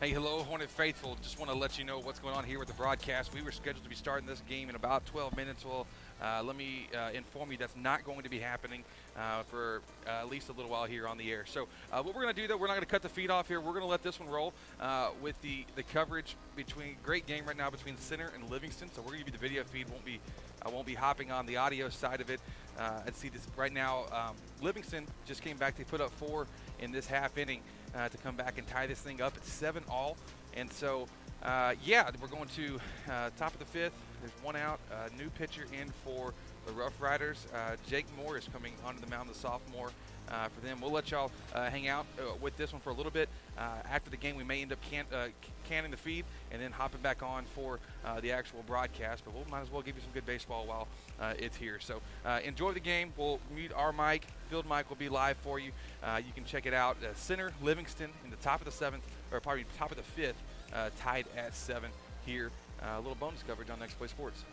Hey, hello, Hornet Faithful. Just want to let you know what's going on here with the broadcast. We were scheduled to be starting this game in about 12 minutes. Well, let me inform you that's not going to be happening for at least a little while here on the air. So what we're going to do, though, we're not going to cut the feed off here. We're going to let this one roll with the coverage between great game right now between Center and Livingston. So we're going to give you the video feed. I won't be hopping on the audio side of it. And see this right now. Livingston just came back. They put up 4 in this half inning to come back and tie this thing up at 7-all. And so, yeah, we're going to top of the 5th. There's 1 out. New pitcher in for the Rough Riders. Jake Moore is coming onto the mound, the sophomore. For them, we'll let y'all hang out with this one for a little bit. After the game, we may end up canning the feed and then hopping back on for the actual broadcast. But we might as well give you some good baseball while it's here. So enjoy the game. We'll mute our mic. Field mic will be live for you. You can check it out. Center Livingston in the top of the 7th, or probably top of the 5th, tied at 7 here. A little bonus coverage on Next Play Sports.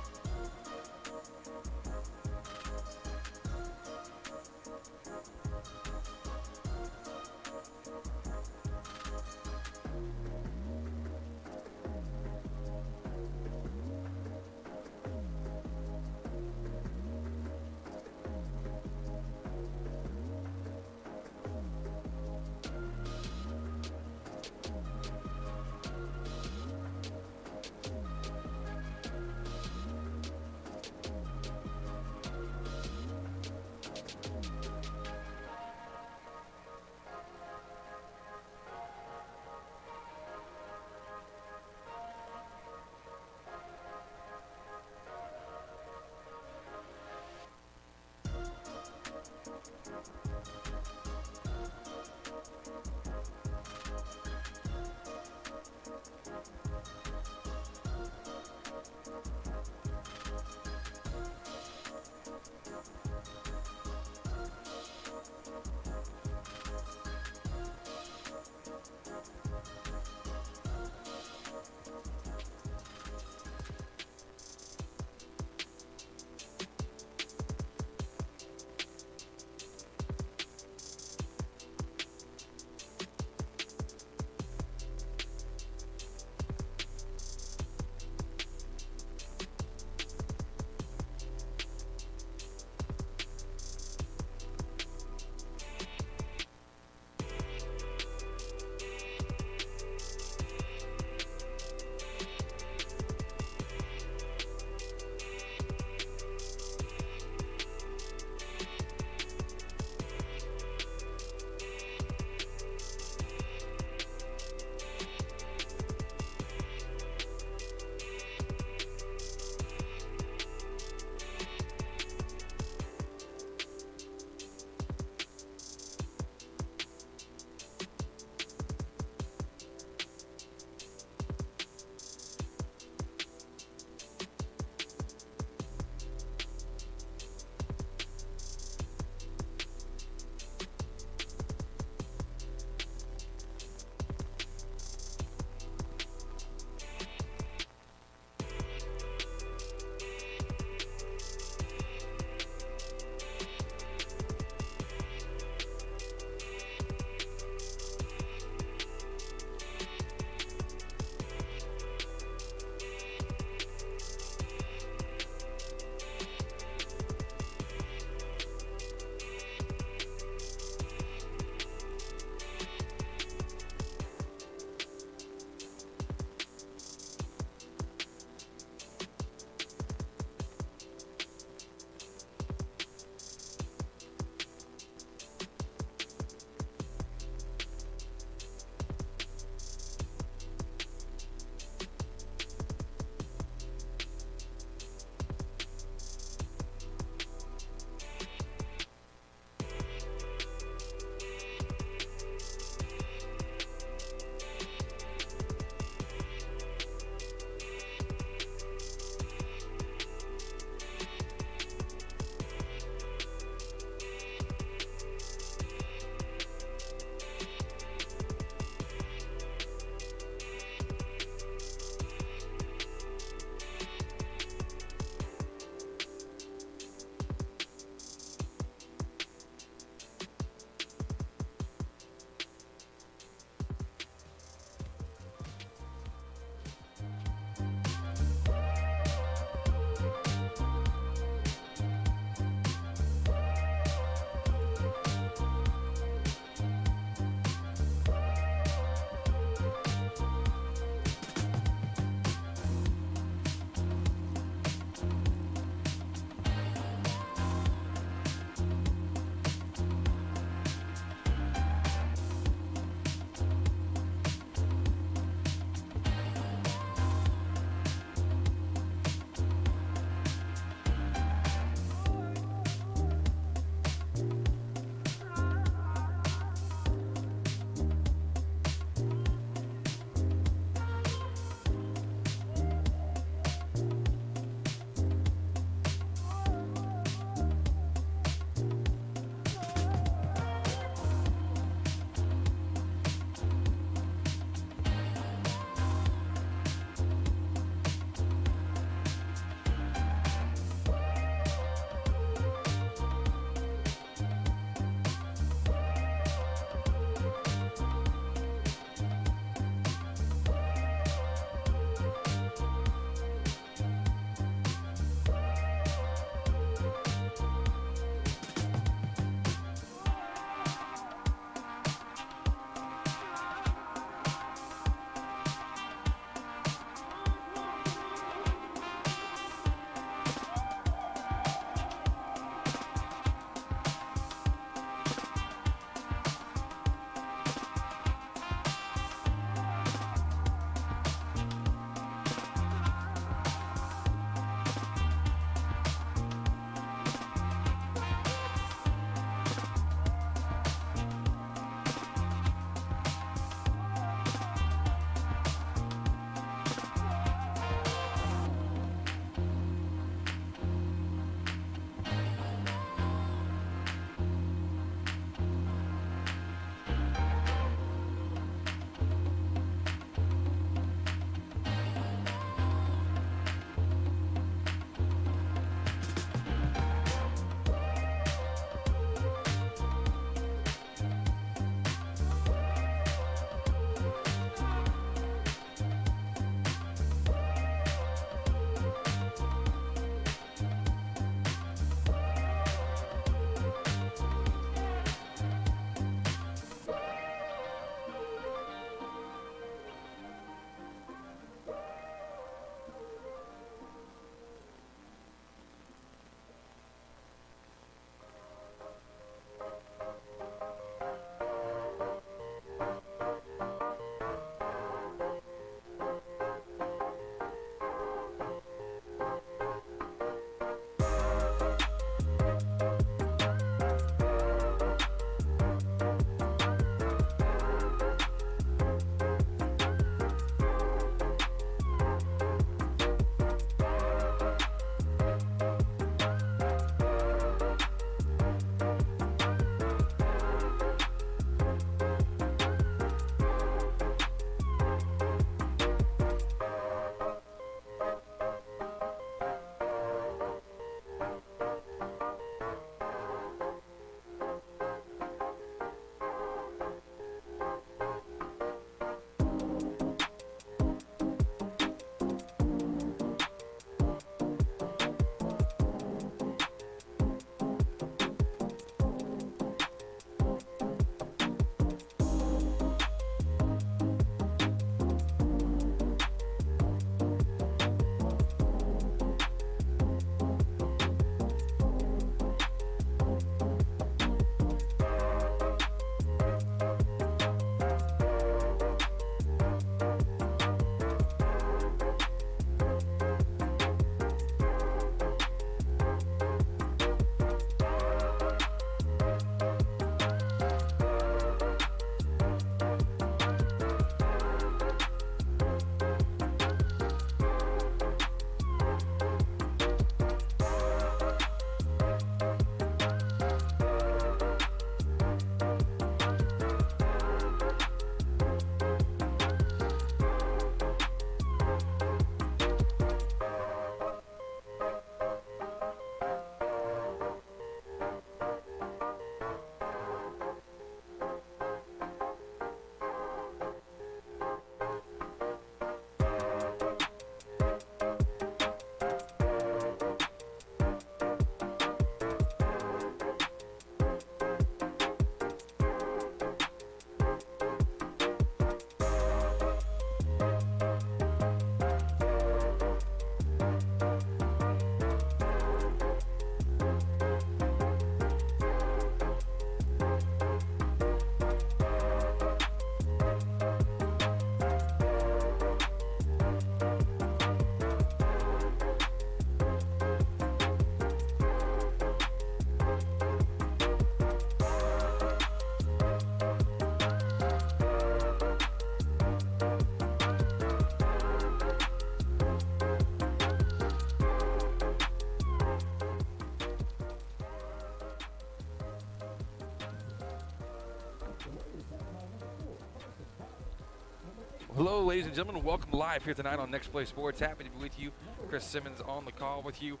Hello, ladies and gentlemen. Welcome live here tonight on Next Play Sports. Happy to be with you. Chris Simmons on the call with you.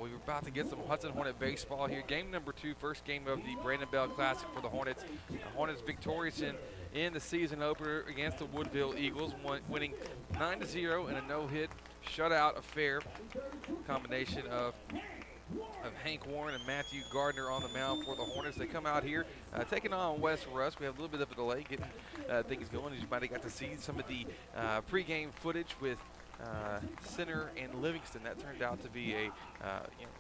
We were about to get some Hudson Hornet baseball here. Game number 2, first game of the Brandon Bell Classic for the Hornets. Hornets victorious in the season opener against the Woodville Eagles, winning 9-0 in a no-hit shutout affair. Combination of Hank Warren and Matthew Gardner on the mound for the Hornets. They come out here taking on West Rusk. We have a little bit of a delay getting things going. As you might have got to see some of the pregame footage with Center and Livingston. That turned out to be a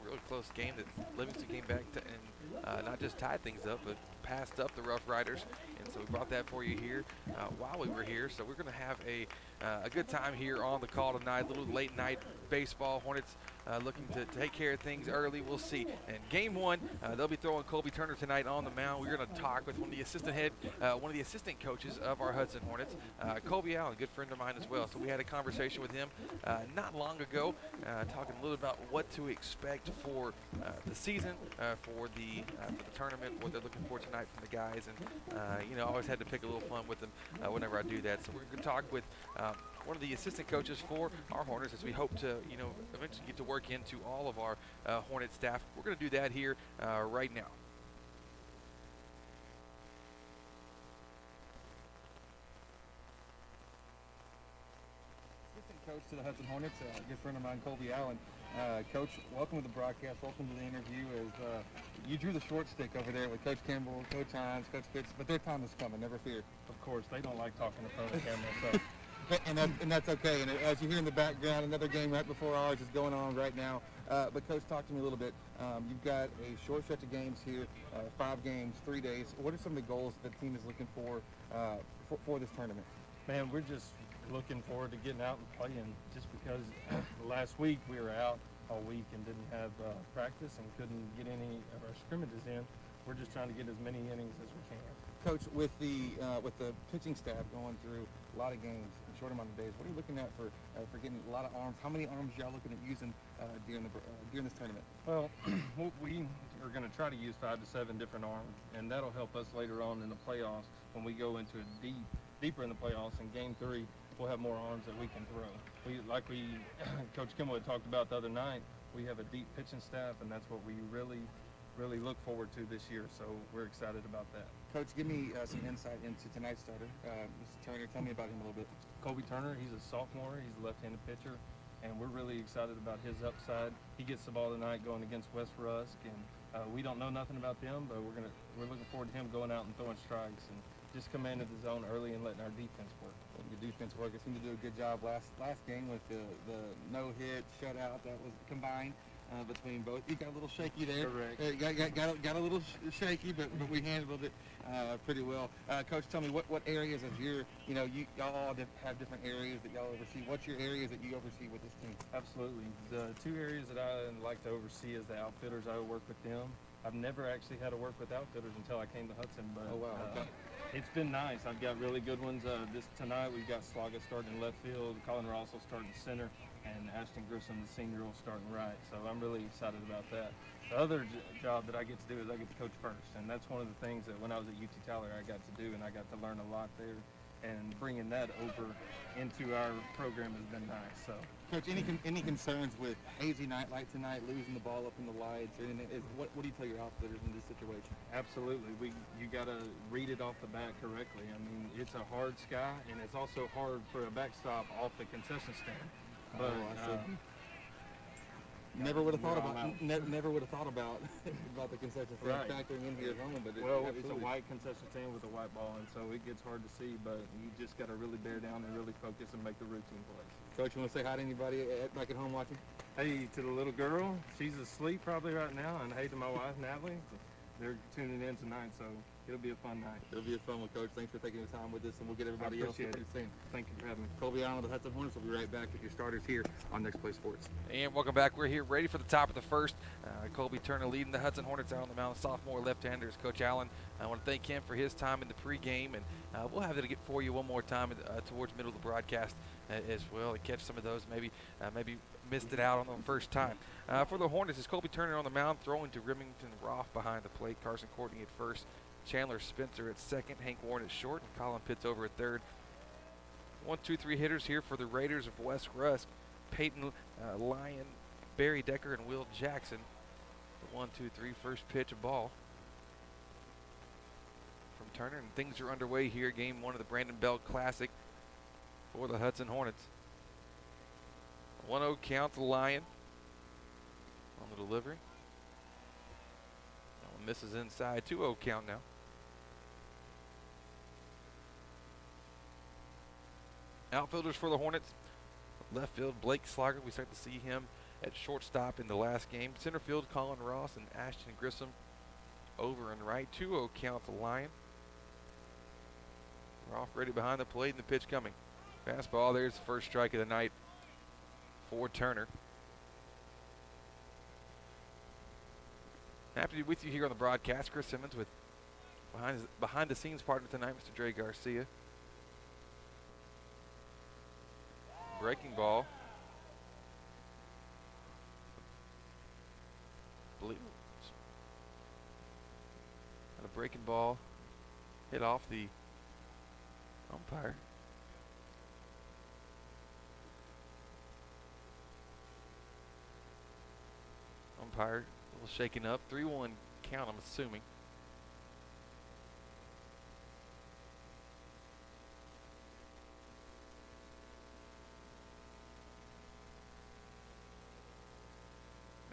really close game that Livingston came back to and not just tied things up, but passed up the Rough Riders. And so we brought that for you here while we were here. So we're going to have a good time here on the call tonight. A little late night baseball. Hornets looking to take care of things early. We'll see. And game 1, they'll be throwing Colby Turner tonight on the mound. We're going to talk with one of the assistant coaches of our Hudson Hornets, Colby Allen, a good friend of mine as well. So we had a conversation with him not long ago, talking a little about what to expect for the season, for the tournament, what they're looking for tonight from the guys, and I always had to pick a little fun with them whenever I do that. So we're going to talk with one of the assistant coaches for our Hornets as we hope to, eventually get to work into all of our Hornet staff. We're going to do that here right now. Assistant coach to the Hudson Hornets, a good friend of mine, Colby Allen. Coach, welcome to the broadcast. Welcome to the interview. As you drew the short stick over there with Coach Kimball, Coach Hines, Coach Fitz, but their time is coming. Never fear. Of course, they don't like talking in front of the camera, so. And that's okay. And as you hear in the background, another game right before ours is going on right now. But Coach, talk to me a little bit. You've got a short stretch of games here, 5 games, 3 days. What are some of the goals the team is looking for this tournament? Man, we're just looking forward to getting out and playing. Just because last week we were out all week and didn't have practice and couldn't get any of our scrimmages in. We're just trying to get as many innings as we can. Coach, with the pitching staff going through a lot of games in a short amount of days, what are you looking at for getting a lot of arms? How many arms y'all looking at using during this tournament? Well, we are going to try to use 5 to 7 different arms, and that'll help us later on in the playoffs when we go into a deeper in the playoffs. In Game 3, we'll have more arms that we can throw. Coach Kimball had talked about the other night, we have a deep pitching staff, and that's what we really look forward to this year, so we're excited about that. Coach, give me some insight into tonight's starter, Mr. Turner. Tell me about him a little bit. Colby Turner, he's a sophomore. He's a left-handed pitcher, and we're really excited about his upside. He gets the ball tonight going against West Rusk, and we don't know nothing about them, but we're looking forward to him going out and throwing strikes and just commanding the zone early and letting our defense work. Your defense work. It seemed to do a good job last game with the no-hit shutout that was combined between both. You got a little shaky there. Correct. Got a little shaky, but we handled it pretty well. Coach, tell me what areas of y'all all have different areas that y'all oversee. What's your areas that you oversee with this team? Absolutely. The 2 areas that I like to oversee is the outfitters. I work with them. I've never actually had to work with outfitters until I came to Hudson, but oh, wow. Okay. It's been nice. I've got really good ones. Tonight we've got Slaga starting left field, Colin Rossell starting center, and Ashton Grissom, the senior, will starting right. So I'm really excited about that. The other job that I get to do is I get to coach first, and that's one of the things that when I was at UT Tyler I got to do, and I got to learn a lot there. And bringing that over into our program has been nice. So, Coach, any concerns with hazy nightlight tonight, losing the ball up in the lights, or anything? What do you tell your outfitters in this situation? Absolutely, you got to read it off the bat correctly. I mean, it's a hard sky, and it's also hard for a backstop off the concession stand. But never would have thought about about the concession stand factoring in here at home. But it's a white concession stand with a white ball, and so it gets hard to see. But you just got to really bear down and really focus and make the routine plays. Coach, you want to say hi to anybody back at home watching? Hey to the little girl. She's asleep probably right now, and hey to my wife Natalie. They're tuning in tonight, so it'll be a fun night. It'll be a fun one, Coach. Thanks for taking the time with us, and we'll get everybody else here pretty soon. Thank you for having me. Colby Allen of the Hudson Hornets will be right back with your starters here on Next Play Sports. And welcome back. We're here ready for the top of the first. Colby Turner leading the Hudson Hornets out on the mound. Sophomore left-hander is Coach Allen. I want to thank him for his time in the pregame, and we'll have it for you one more time towards the middle of the broadcast as well to catch some of those. Maybe missed it out on the first time. For the Hornets, is Colby Turner on the mound, throwing to Remington Roth behind the plate. Carson Courtney at first. Chandler Spencer at second. Hank Warren at short. And Colin Pitts over at third. 1, 2, 3 hitters here for the Raiders of West Rusk. Peyton Lyon, Barry Decker, and Will Jackson. The 1, 2, 3 first pitch, a ball from Turner, and things are underway here. Game 1 of the Brandon Bell Classic for the Hudson Hornets. 1-0 count to Lyon on the delivery. That one misses inside. 2-0 count now. Outfielders for the Hornets. Left field, Blake Slogger. We start to see him at shortstop in the last game. Center field, Colin Ross and Ashton Grissom over and right. 2-0 count to Lyon. We're off ready behind the plate and the pitch coming. Fastball, there's the first strike of the night for Turner. Happy to be with you here on the broadcast. Chris Simmons with behind the scenes partner tonight, Mr. Dre Garcia. Breaking ball. And a breaking ball hit off the umpire. Umpire a little shaken up. 3-1 count, I'm assuming.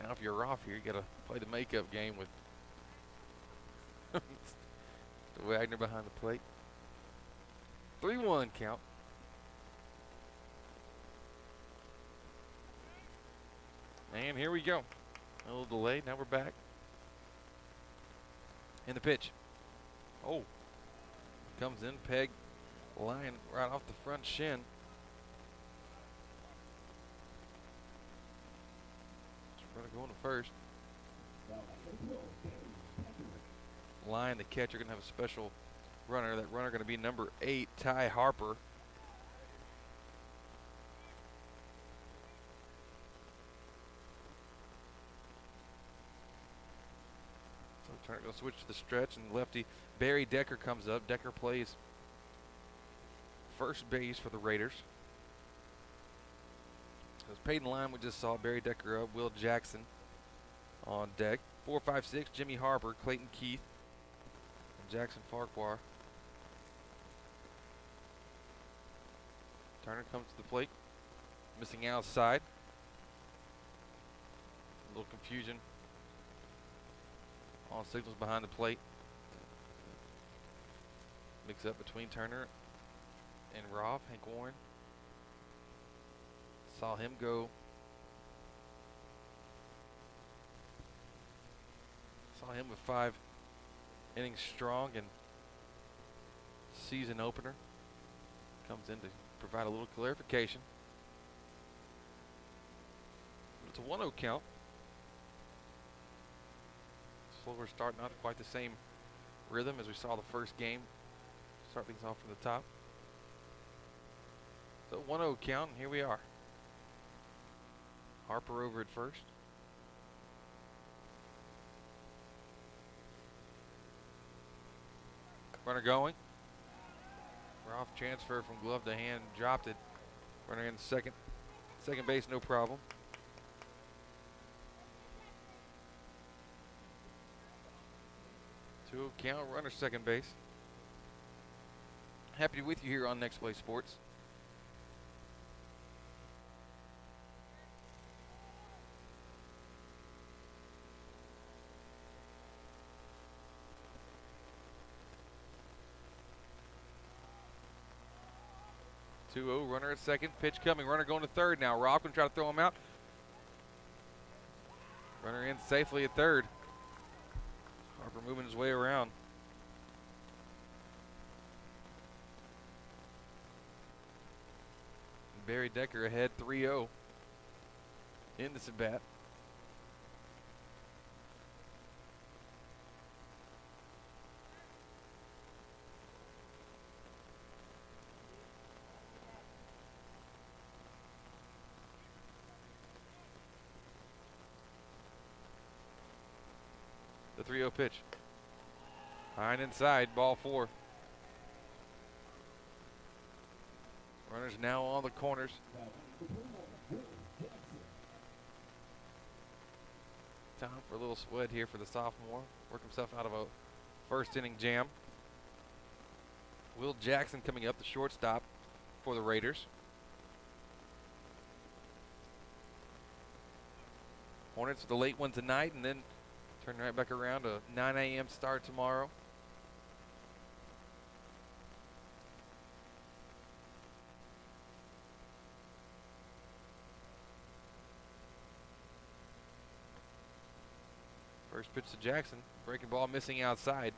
Now if you're off here, you gotta play the makeup game with Wagner behind the plate. 3-1 count. And here we go. A little delayed. Now we're back. And the pitch. Oh. Comes in. Peg. Line right off the front shin. Runner going to first. Line, the catcher, going to have a special runner. That runner going to be number 8, Ty Harper. So Turner going to switch to the stretch, and lefty Barry Decker comes up. Decker plays first base for the Raiders. As Peyton Lyon, we just saw Barry Decker up. Will Jackson on deck. 4, 5, 6, Jimmy Harper, Clayton Keith, and Jackson Farquhar. Turner comes to the plate. Missing outside. A little confusion on signals behind the plate. Mix up between Turner and Roth. Hank Warren. Saw him go. Saw him with 5 innings strong and season opener. Comes in to provide a little clarification. It's a 1-0 count. Slower start, not quite the same rhythm as we saw the first game. Start things off from the top. So 1-0 count, and here we are. Harper over at first. Runner going. We're off transfer from glove to hand. Dropped it. Runner in second. Second base, no problem. Two count, runner second base. Happy to be with you here on Next Play Sports. Runner at second. Pitch coming. Runner going to third now. Rock going to try to throw him out. Runner in safely at third. Harper moving his way around. Barry Decker ahead 3-0 in this at bat. The 3-0 pitch. High and inside, ball 4. Runners now on the corners. Time for a little sweat here for the sophomore. Work himself out of a first inning jam. Will Jackson coming up, the shortstop for the Raiders. Hornets with the late one tonight, and then turn right back around to 9 a.m. start tomorrow. First pitch to Jackson. Breaking ball missing outside.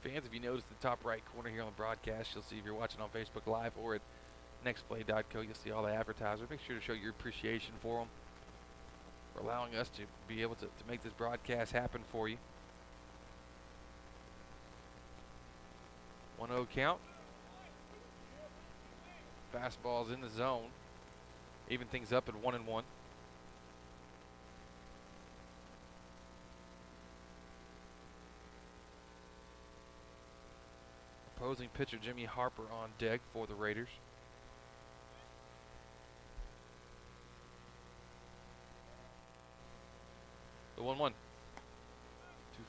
Fans, if you notice the top right corner here on the broadcast, you'll see if you're watching on Facebook Live or at nextplay.co, you'll see all the advertisers. Make sure to show your appreciation for them for allowing us to be able to make this broadcast happen for you. 1-0 count. Fastball's in the zone. Even things up at 1-1. Opposing pitcher Jimmy Harper on deck for the Raiders. The 1-1. Too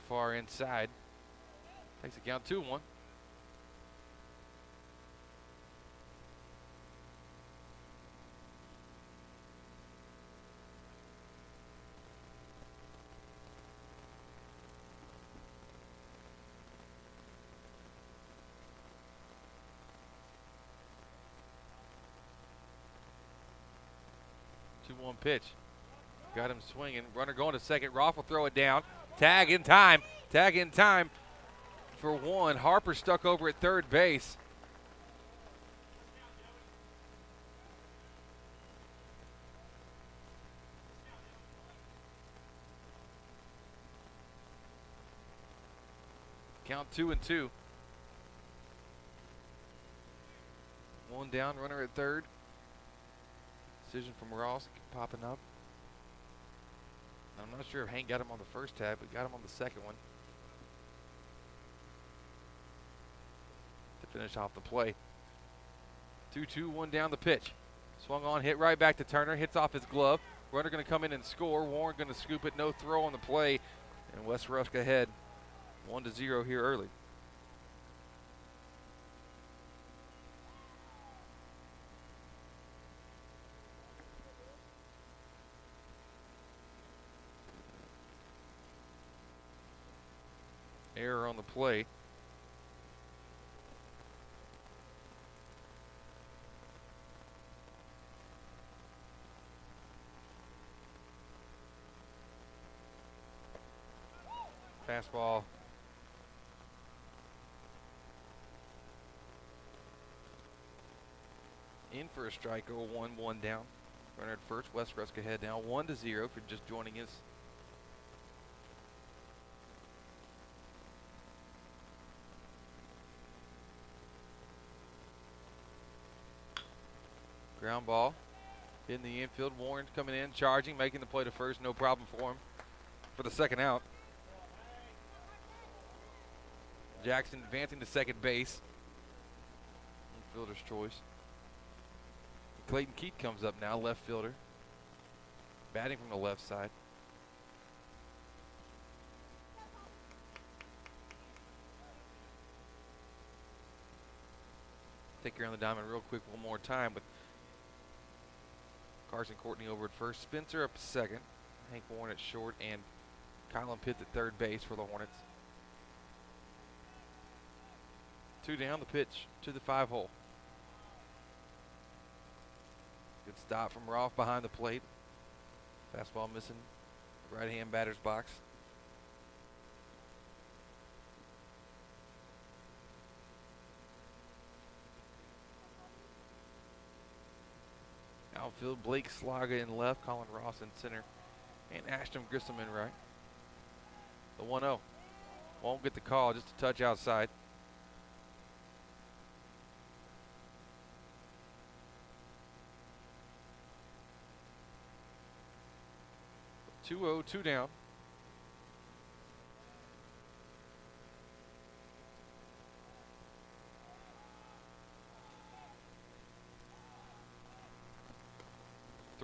far inside. Takes it count 2-1. One pitch. Got him swinging. Runner going to second. Roth will throw it down. Tag in time. Tag in time for one. Harper stuck over at third base. Count 2-2. One down. Runner at third. Decision from Rusk popping up. I'm not sure if Hank got him on the first tag, but got him on the second one to finish off the play. 2-2, one down the pitch. Swung on, hit right back to Turner, hits off his glove. Runner going to come in and score. Warren going to scoop it, no throw on the play. And West Rusk ahead 1-0 here early. Error on the play. Fastball. In for a strike, 0-1, one down. Runner at first, West Rusk ahead now 1-0 for just joining us. Ground ball in the infield. Warren's coming in, charging, making the play to first. No problem for him for the second out. Jackson advancing to second base. Fielder's choice. Clayton Keat comes up now, left fielder. Batting from the left side. Take you around the diamond real quick one more time with Carson Courtney over at first, Spencer up second, Hank Warren at short, and Colin Pitt at third base for the Hornets. 2 down, the pitch to the 5-hole. Good stop from Roth behind the plate. Fastball missing right-hand batter's box. Outfield, Blake Slaga in left, Colin Ross in center, and Ashton Grissom in right. The 1-0. Won't get the call, just a touch outside. Two down.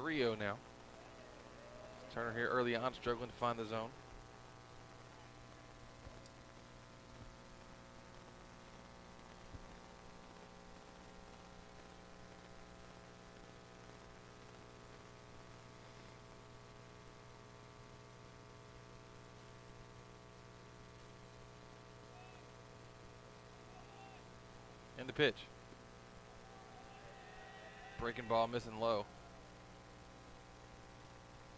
3-0 now. Turner here early on, struggling to find the zone. And the pitch. Breaking ball, missing low.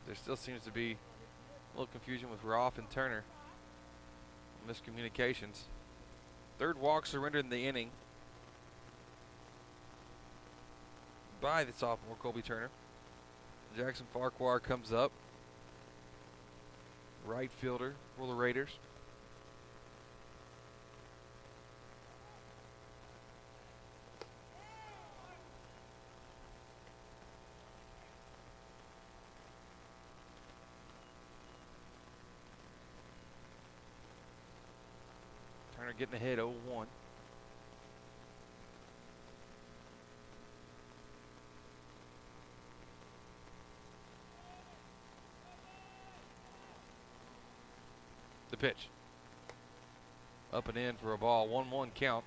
There still seems to be a little confusion with Roth and Turner. Miscommunications. Third walk surrendered in the inning by the sophomore Colby Turner. Jackson Farquhar comes up. Right fielder for the Raiders. Turner getting ahead 0-1. The pitch. Up and in for a ball. 1-1 count.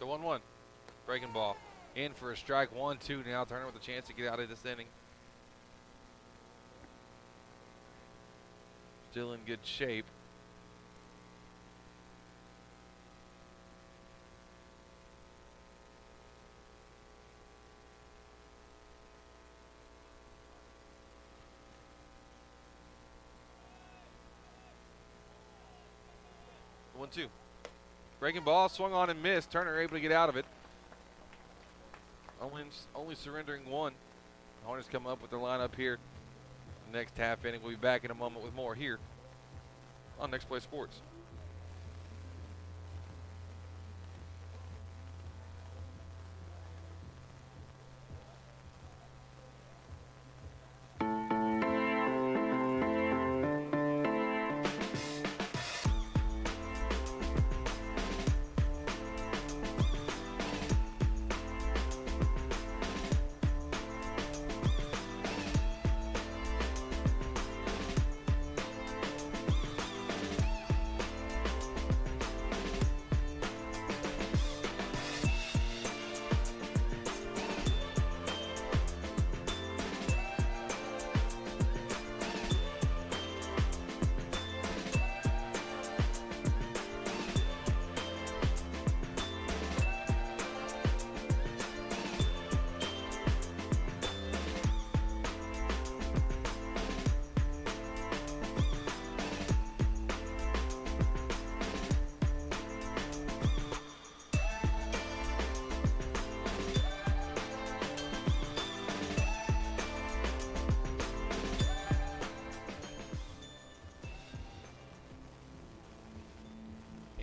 The 1-1. Breaking ball. In for a strike. 1-2 now. Turner with a chance to get out of this inning. Still in good shape. The 1-2. Breaking ball, swung on and missed. Turner able to get out of it. Only surrendering one. The Hornets come up with their lineup here. Next half inning. We'll be back in a moment with more here on Next Play Sports.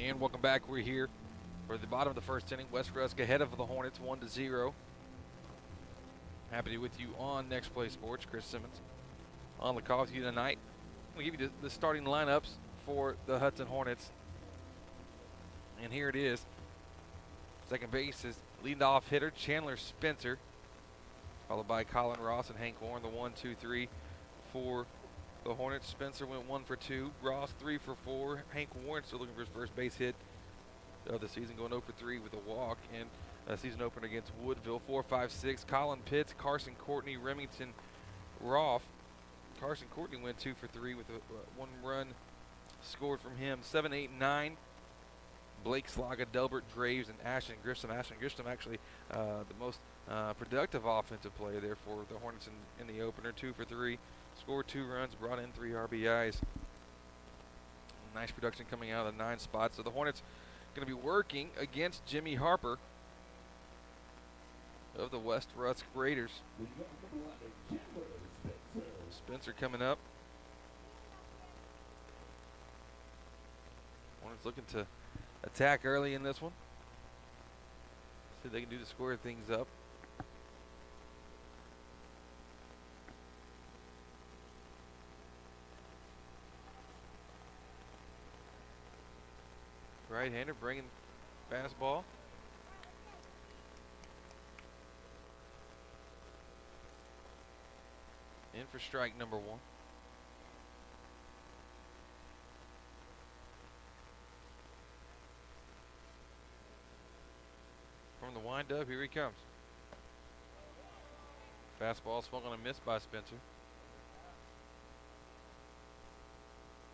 And welcome back. We're here for the bottom of the first inning. West Rusk ahead of the Hornets 1-0. Happy to be with you on Next Play Sports. Chris Simmons on the call with you tonight. I'm going to give you the starting lineups for the Hudson Hornets. And here it is. Second base is leadoff hitter Chandler Spencer, followed by Colin Ross and Hank Warren. The 1-2-3 for the Hornets. Spencer went 1 for 2. Ross 3 for 4. Hank Warren still looking for his first base hit of the season, going 0 for 3 with a walk and a season opener against Woodville. 4-5-6. Colin Pitts, Carson Courtney, Remington Roth. Carson Courtney went 2 for 3 with a 1 run scored from him. 7-8-9. Blake Slaga, Delbert Graves, and Ashton Grissom. Ashton Grissom actually the most productive offensive player there for the Hornets in the opener. 2 for 3. Scored 2 runs, brought in 3 RBIs. Nice production coming out of the 9 spot. So the Hornets going to be working against Jimmy Harper of the West Rusk Raiders. Spencer coming up. Hornets looking to attack early in this one. See if they can do to square things up. Right-hander bringing fastball. In for strike number 1. From the windup, here he comes. Fastball swung on a miss by Spencer.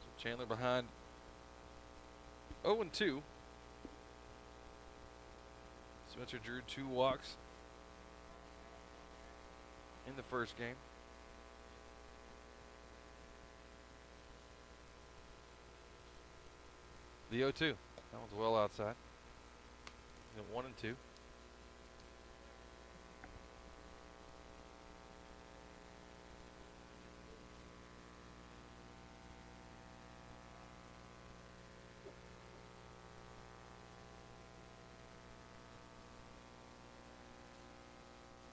So Chandler behind 0-2. Spencer drew 2 walks in the first game. The 0-2. That one's well outside. 1-2.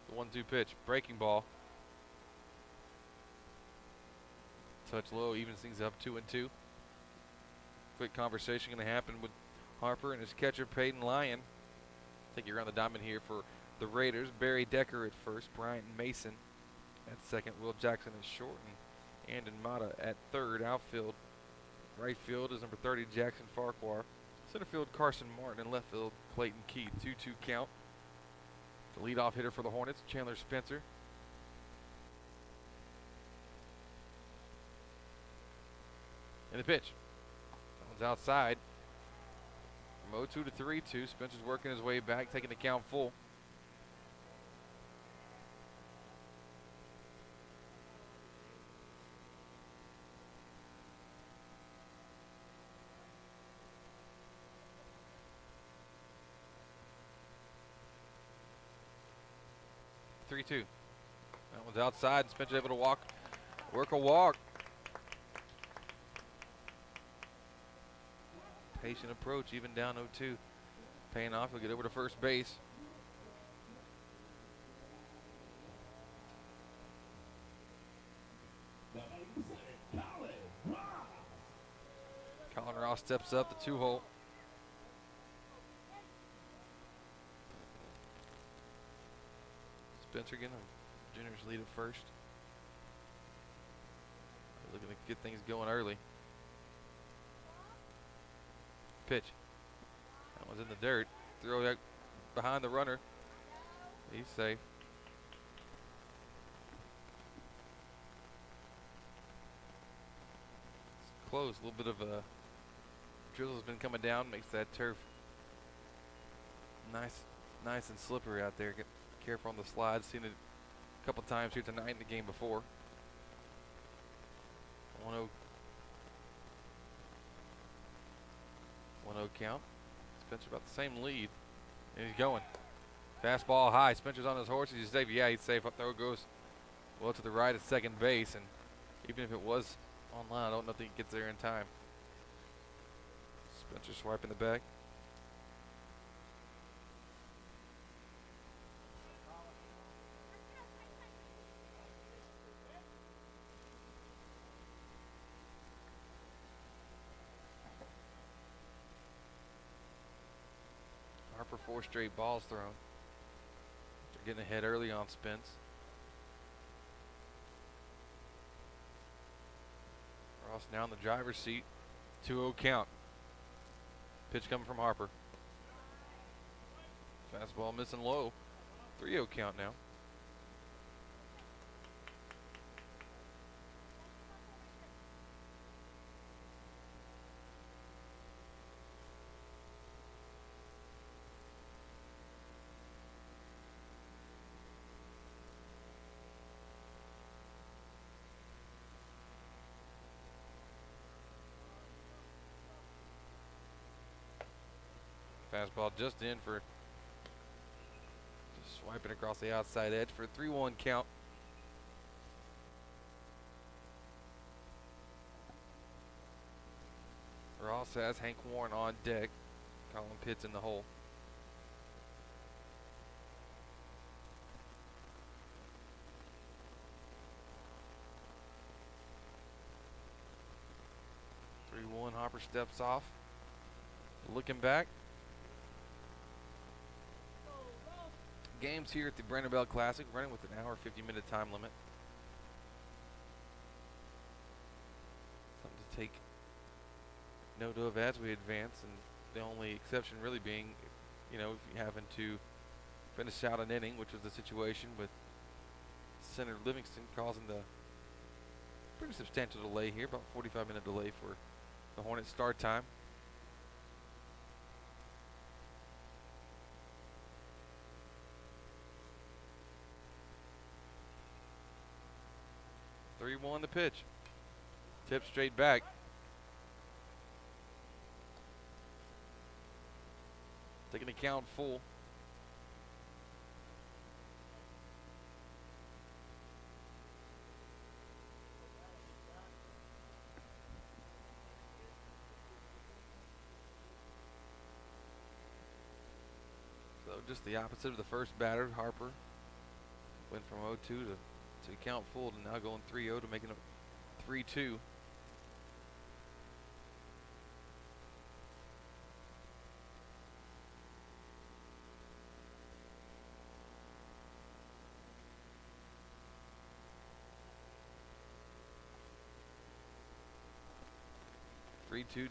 The 1-2 pitch, breaking ball. Touch low, evens things up 2-2. Quick conversation going to happen with Harper and his catcher Peyton Lyon. I think you're on the diamond here for the Raiders. Barry Decker at first, Bryant Mason at second, Will Jackson at short, and Andon Mata at third. Outfield, right field is number 30 Jackson Farquhar. Center field Carson Martin, and left field Clayton Keith. 2-2 count. The leadoff hitter for the Hornets, Chandler Spencer. And the pitch. That one's outside. From 0-2 to 3-2. Spencer's working his way back, taking the count full. That one's outside. Spencer's able to work a walk. Patient approach, even down 0-2. Paying off. He'll get over to first base. Colin Ross steps up the 2-hole. Spencer getting a junior's lead at first. They're looking to get things going early. Pitch. That one's in the dirt. Throw that behind the runner. He's safe. It's close. A little bit of a drizzle has been coming down. Makes that turf nice and slippery out there. Get careful on the slides. Seen it a couple times here tonight in the game before. 1-0 count. Spencer about the same lead. And he's going. Fastball high. Spencer's on his horse. He's safe. Yeah, he's safe. Up throw goes well to the right at second base. And even if it was online, I don't know if he gets there in time. Spencer swiping the bag. For 4 straight balls thrown. They're getting ahead early on Spence. Ross now in the driver's seat. 2-0 count. Pitch coming from Harper. Fastball missing low. 3-0 count now. Fastball just in for just swiping across the outside edge for a 3-1 count. Ross also has Hank Warren on deck. Colin Pitts in the hole. Hopper steps off. Looking back. Games here at the Brandon Bell Classic running with an hour 50-minute time limit. Something to take note of as we advance, and the only exception really being, if you happen to finish out an inning, which was the situation with Senator Livingston causing the pretty substantial delay here, about 45-minute delay for the Hornets start time. Three one the pitch. Tip straight back. Taking the count full. So just the opposite of the first batter. Harper went from 0-2 to count full to now going 3-0 to making it 3-2.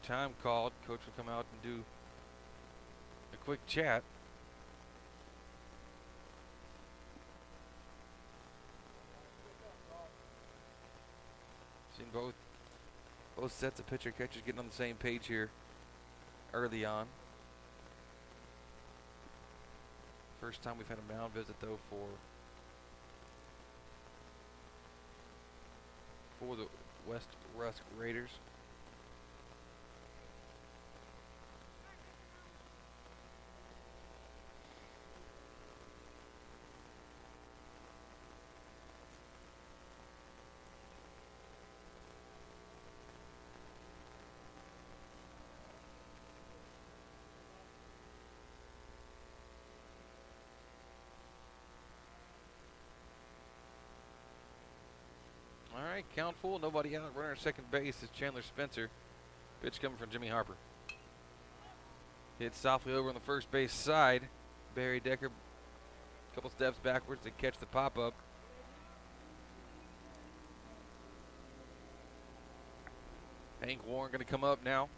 Time called. Coach will come out and do a quick chat. Seen both sets of pitcher catchers getting on the same page here early on. First time we've had a mound visit though for the West Rusk Raiders. Count full, nobody out. Runner at second base is Chandler Spencer. Pitch coming from Jimmy Harper. Hit softly over on the first base side. Barry Decker, a couple steps backwards to catch the pop-up. Hank Warren going to come up now.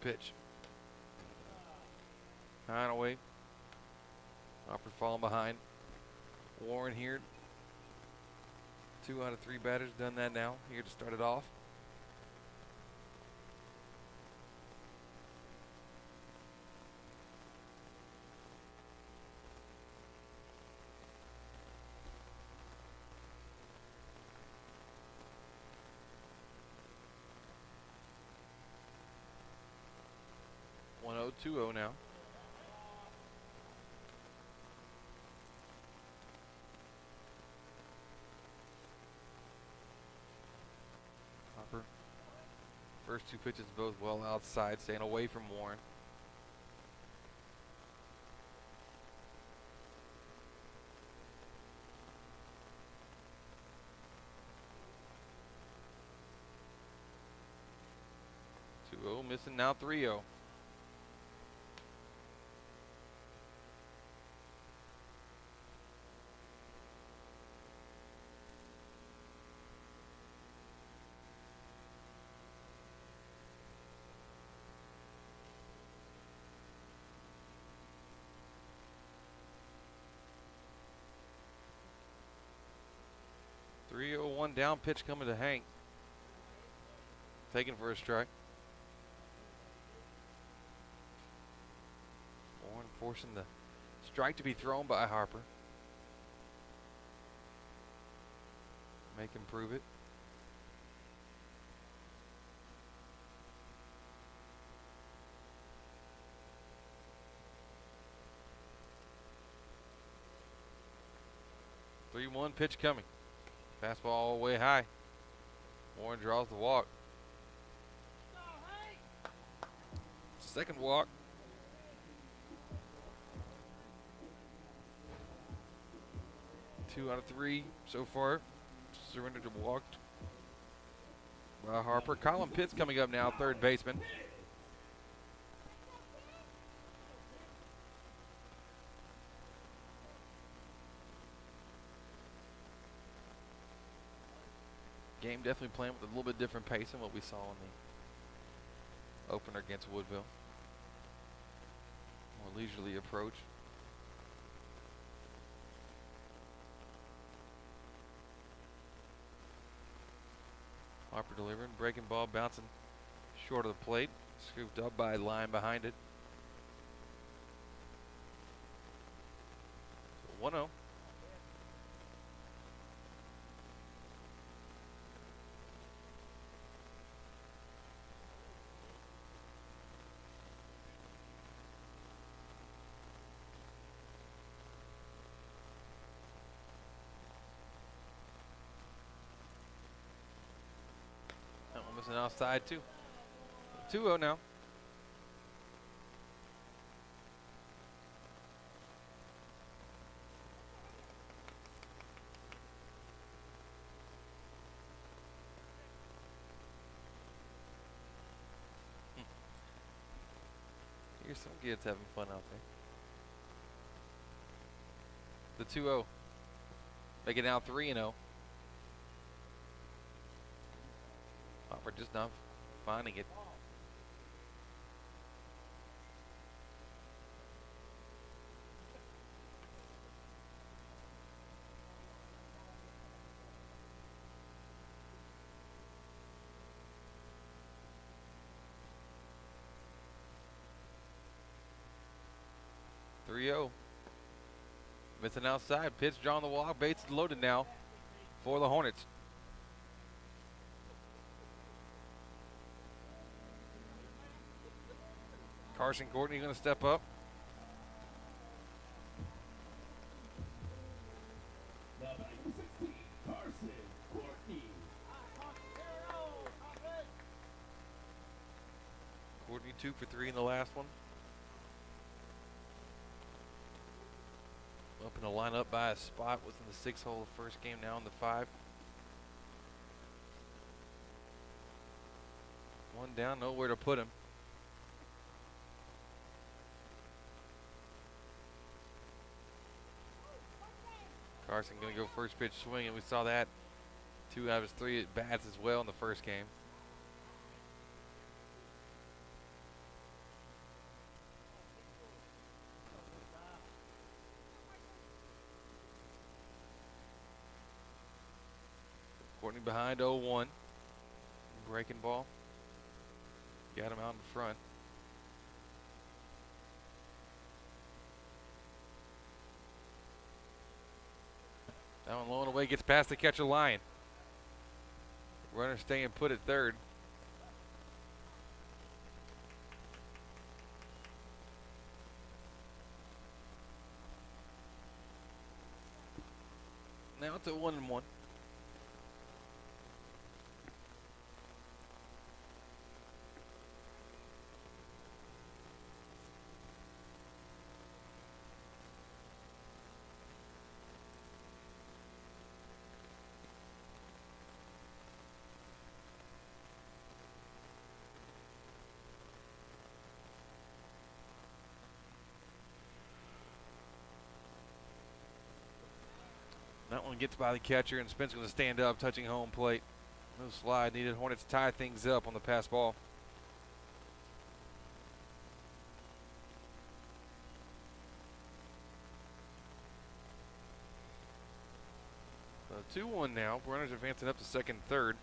Pitch. High and away. Hopper falling behind. Warren here. 2 out of 3 batters done that now. Here to start it off. One 0-2-0 now. Hopper. First 2 pitches both well outside, staying away from Warren. Missing now 3-0. 1 down, pitch coming to Hank. Taken for a strike. Warren forcing the strike to be thrown by Harper. Make him prove it. Three one pitch coming. Fastball all the way high. Warren draws the walk. Second walk. Two out of three so far. Surrendered to walked by Harper. Colin Pitts coming up now, third baseman. Game definitely playing with a little bit different pace than what we saw in the opener against Woodville. More leisurely approach. Harper delivering, breaking ball, bouncing short of the plate. Scooped up by line behind it. So 1-0. Missing outside too. 2-0 now. Here's some kids having fun out there. The 2-0. Make it now 3-0. We're just not finding it. Missing outside. Pitch drawn the walk. Bates loaded now for the Hornets. Carson Courtney going to step up. Courtney 2 for 3 in the last one. Up in the lineup by a spot. Was in the 6 hole the first game, now in the 5. One down, nowhere to put him. Carson going to go first pitch swing, and we saw that 2 out of his 3 at bats as well in the first game. Courtney behind 0-1. Breaking ball. Got him out in front. That one low and away, gets past the catcher line. Runner staying put at third. Now it's a 1-1. That one gets by the catcher, and Spencer going to stand up, touching home plate. No slide needed. Hornets tie things up on the pass ball. So 2-1 now. Runners advancing up to second, third.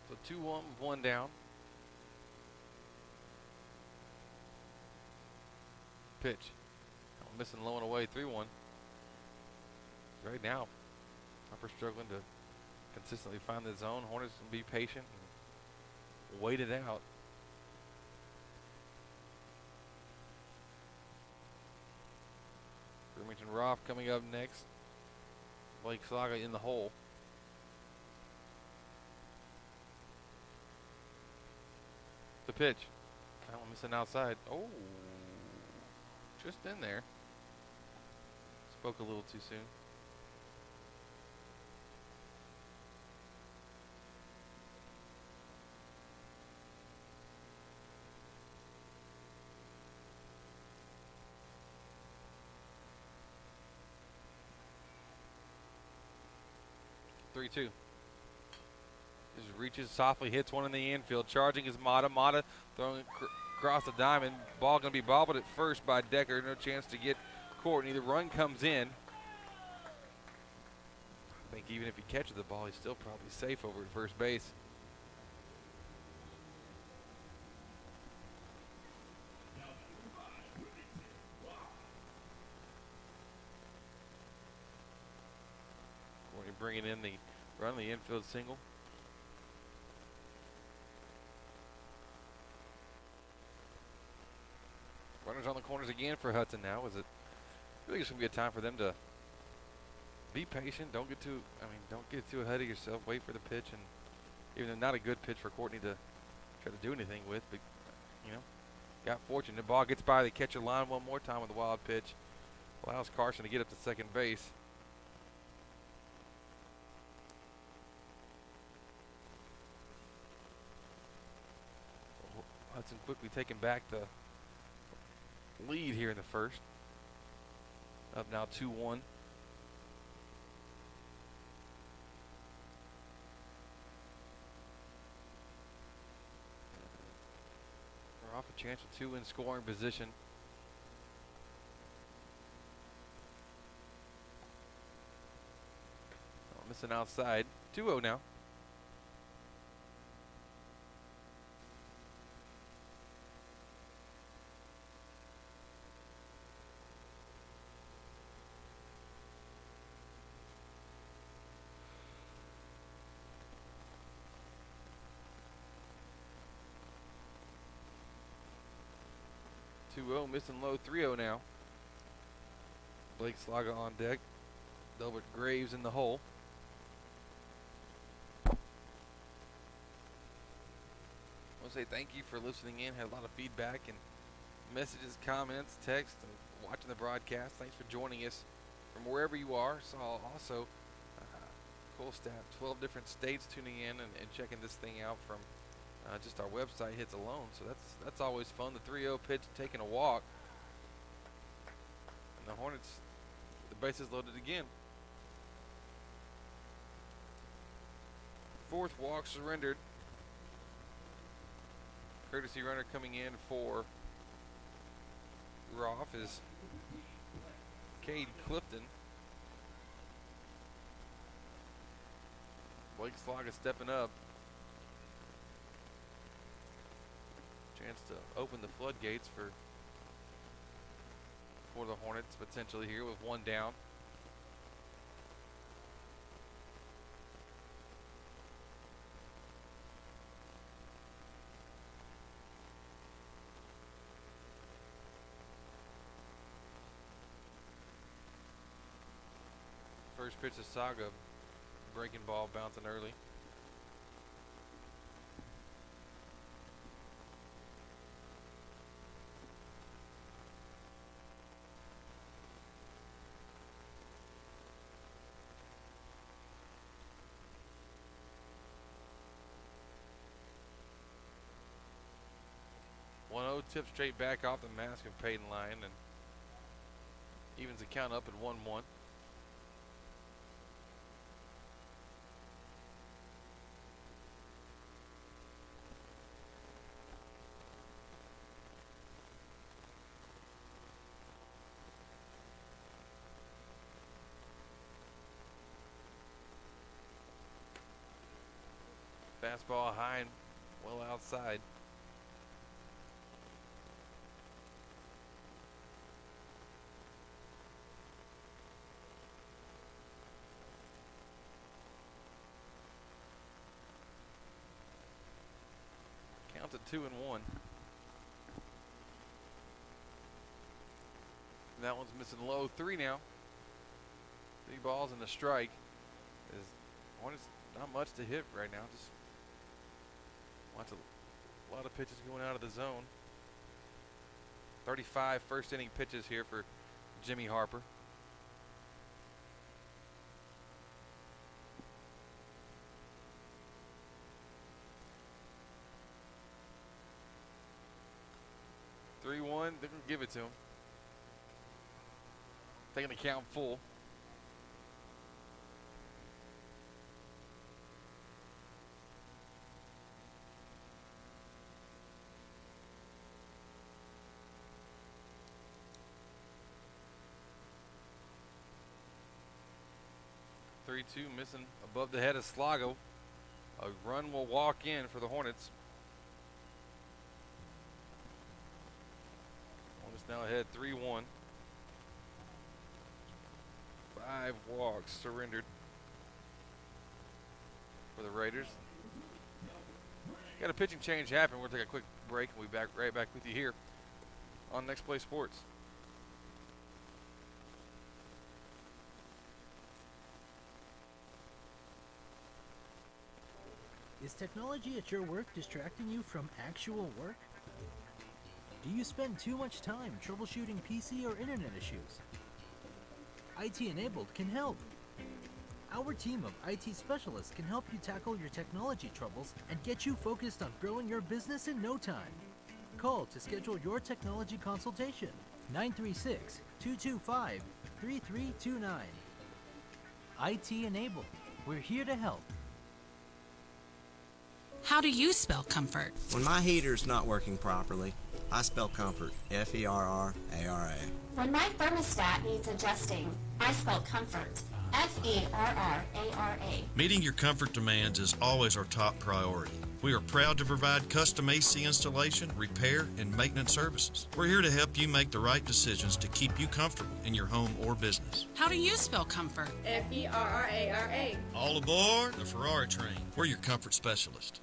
So 2-1, one down. Pitch. Missing low and away, 3-1. Right now, Harper struggling to consistently find the zone. Hornets can be patient and wait it out. Remington Roth coming up next. Blake Saga in the hole. The pitch. Kind of missing outside. Oh. Just in there. Spoke a little too soon. Three-two. Just reaches softly, hits one in the infield. Charging is Mata. Mata throwing across the diamond. Ball going to be bobbled at first by Decker. No chance to get Courtney. The run comes in. I think even if he catches the ball, he's still probably safe over at first base. Courtney bringing in the run, the infield single. Runners on the corners again for Hudson now. I think it's going to be a time for them to be patient. Don't get too ahead of yourself. Wait for the pitch, and even though not a good pitch for Courtney to try to do anything with, but got fortune. The ball gets by the catcher line one more time with the wild pitch. Allows Carson to get up to second base. Hudson quickly taking back the lead here in the first. Up now 2-1. We're off a chance of two in scoring position. Missing outside. 2-0 now. Missing low, 3-0 now. Blake Slaga on deck. Delbert Graves in the hole. I want to say thank you for listening in. Had a lot of feedback and messages, comments, text, and watching the broadcast. Thanks for joining us from wherever you are. Saw also cool staff, 12 different states tuning in and checking this thing out from just our website hits alone, so that's always fun. The 3-0 pitch, taking a walk, and the Hornets, the bases loaded again. Fourth walk surrendered. Courtesy runner coming in for Roth is Cade Clifton. Blake Slaga stepping up. Chance to open the floodgates for the Hornets potentially here with one down. First pitch of Saga, breaking ball bouncing early. tip straight back off the mask of Peyton Lyon and evens the count up at 1-1. Fastball high and well outside. Counts at 2-1. That one's missing low. 3 now. 3 balls and a strike. Hornets not much to hit right now. Just a lot of pitches going out of the zone. 35 first inning pitches here for Jimmy Harper. They're going to give it to him. Taking the count full. Missing above the head of Slago. A run will walk in for the Hornets. Hornets now ahead 3-1. 5 walks surrendered for the Raiders. Got a pitching change happen. We'll take a quick break and we'll be right back with you here on Next Play Sports. Is technology at your work distracting you from actual work? Do you spend too much time troubleshooting PC or internet issues? IT Enabled can help. Our team of IT specialists can help you tackle your technology troubles and get you focused on growing your business in no time. Call to schedule your technology consultation. 936-225-3329. IT Enabled. We're here to help. How do you spell comfort? When my heater's not working properly, I spell comfort, F-E-R-R-A-R-A. When my thermostat needs adjusting, I spell comfort, F-E-R-R-A-R-A. Meeting your comfort demands is always our top priority. We are proud to provide custom AC installation, repair, and maintenance services. We're here to help you make the right decisions to keep you comfortable in your home or business. How do you spell comfort? F-E-R-R-A-R-A. All aboard the Ferrari train. We're your comfort specialist.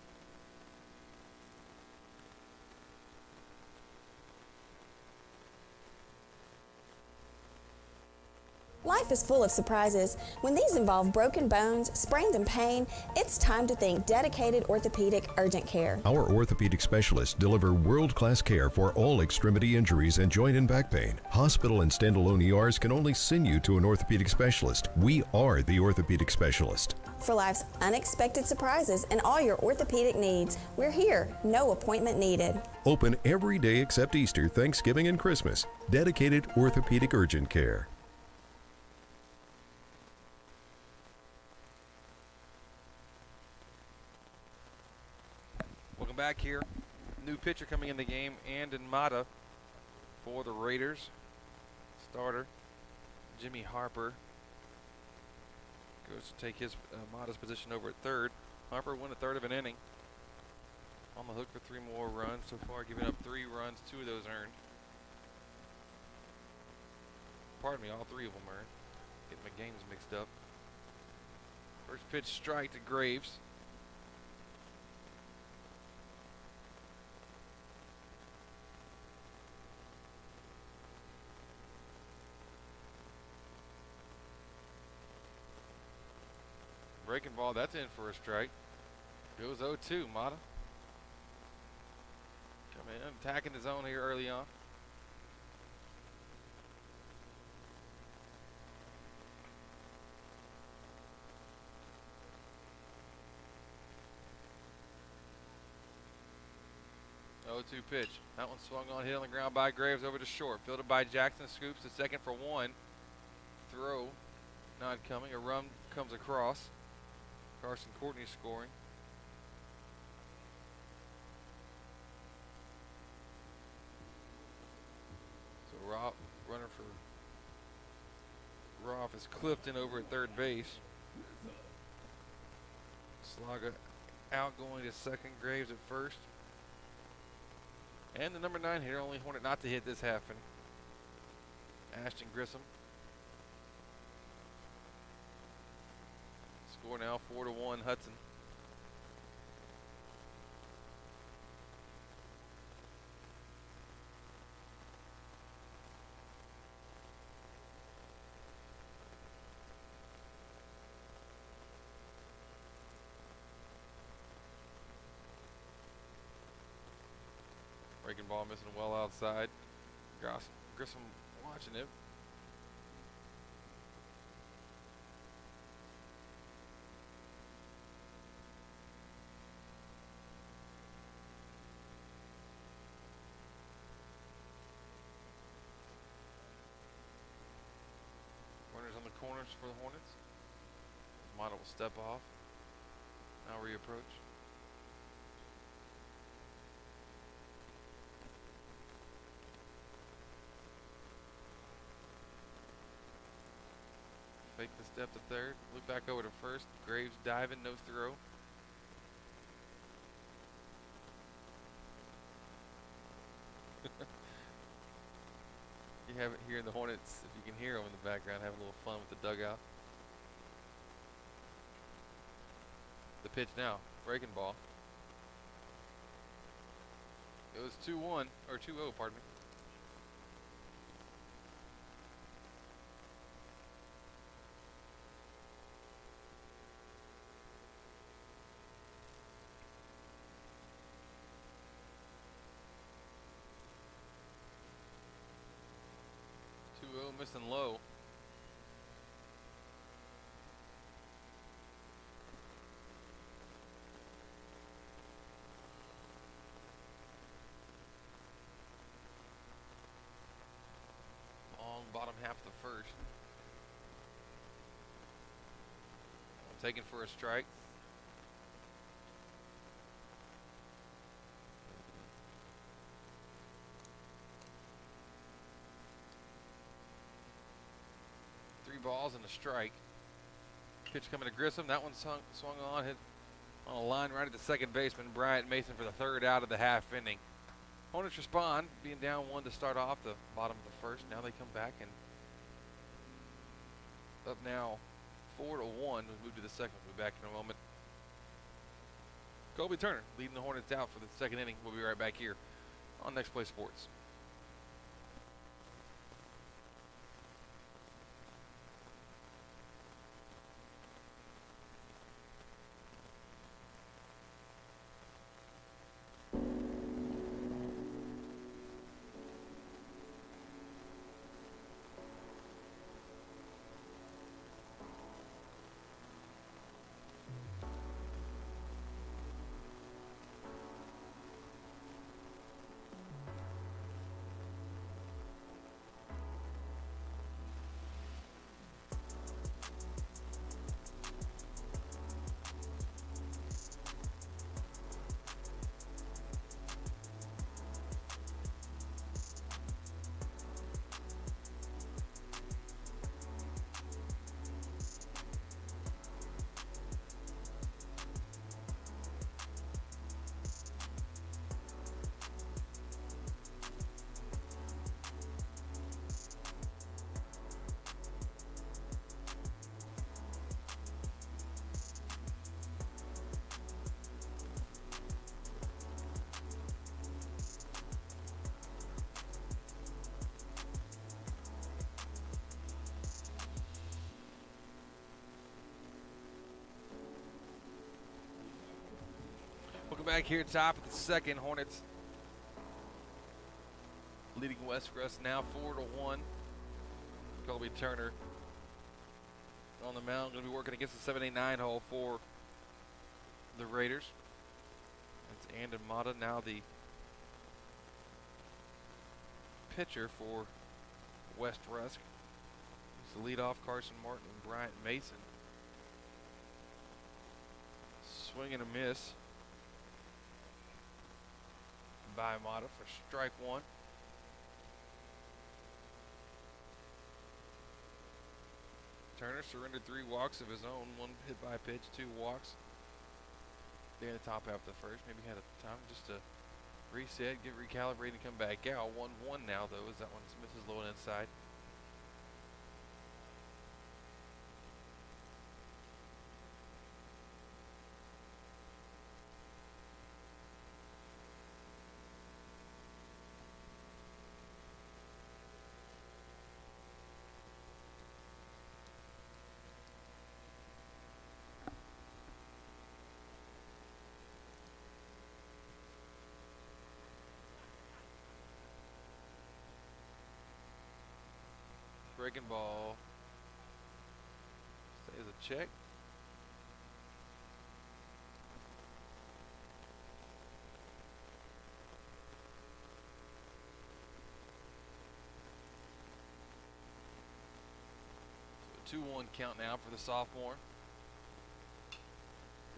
Life is full of surprises. When these involve broken bones, sprains, and pain, it's time to think dedicated orthopedic urgent care. Our orthopedic specialists deliver world-class care for all extremity injuries and joint and back pain. Hospital and standalone ERs can only send you to an orthopedic specialist. We are the orthopedic specialist. For life's unexpected surprises and all your orthopedic needs, we're here. No appointment needed. Open every day except Easter, Thanksgiving, and Christmas. Dedicated orthopedic urgent care. Welcome back here. New pitcher coming in the game, Andon Mata for the Raiders. Starter Jimmy Harper goes to take his Mata's position over at third. Harper won a third of an inning. On the hook for 3 more runs so far, giving up 3 runs, 2 of those earned. Pardon me, all 3 of them earned. Getting my games mixed up. First pitch strike to Graves. Breaking ball, that's in for a strike. Goes 0-2, Mata. Coming in, attacking the zone here early on. 0-2 pitch. That one swung on, hit on the ground by Graves over to short. Fielded by Jackson, scoops to second for one. Throw not coming. A run comes across. Carson Courtney scoring. So runner for Roth is Clifton over at third base. Slaga out going to second, Graves at first. And the number 9 hitter, only Hornet not to hit this half inning. Ashton Grissom. Score now 4-1 Hudson. Breaking ball missing well outside. Grissom watching it. Runners on the corners for the Hornets. Mata will step off. Now reapproach. Fake the step to third. Look back over to first. Graves diving, no throw. You have it here in the Hornets, if you can hear them in the background, having a little fun with the dugout. The pitch now. Breaking ball. It was 2-1, or 2-0, pardon me. Missing low. Long bottom half of the first. Taken for a strike. Balls and a strike. Pitch coming to Grissom. That one swung on, hit on a line right at the second baseman, Bryant Mason, for the third out of the half inning. Hornets respond, being down 1 to start off the bottom of the first. Now they come back and up now 4-1. We'll move to the second. We'll be back in a moment. Colby Turner leading the Hornets out for the second inning. We'll be right back here on Next Play Sports. Welcome back here, top of the second. Hornets leading West Rusk now 4-1. Colby Turner on the mound, going to be working against the 7-8-9 hole for the Raiders. It's Andon Mata, now the pitcher for West Rusk. It's the leadoff, Carson Martin and Bryant Mason. Swing and a miss by Mata for strike one. Turner surrendered 3 walks of his own, 1 hit by pitch, 2 walks. There in the top half of the first, maybe had a time just to reset, get recalibrated, and come back out. 1-1 now though, as that one misses low and inside. Breaking ball. Stays a check. So a 2-1 count now for the sophomore.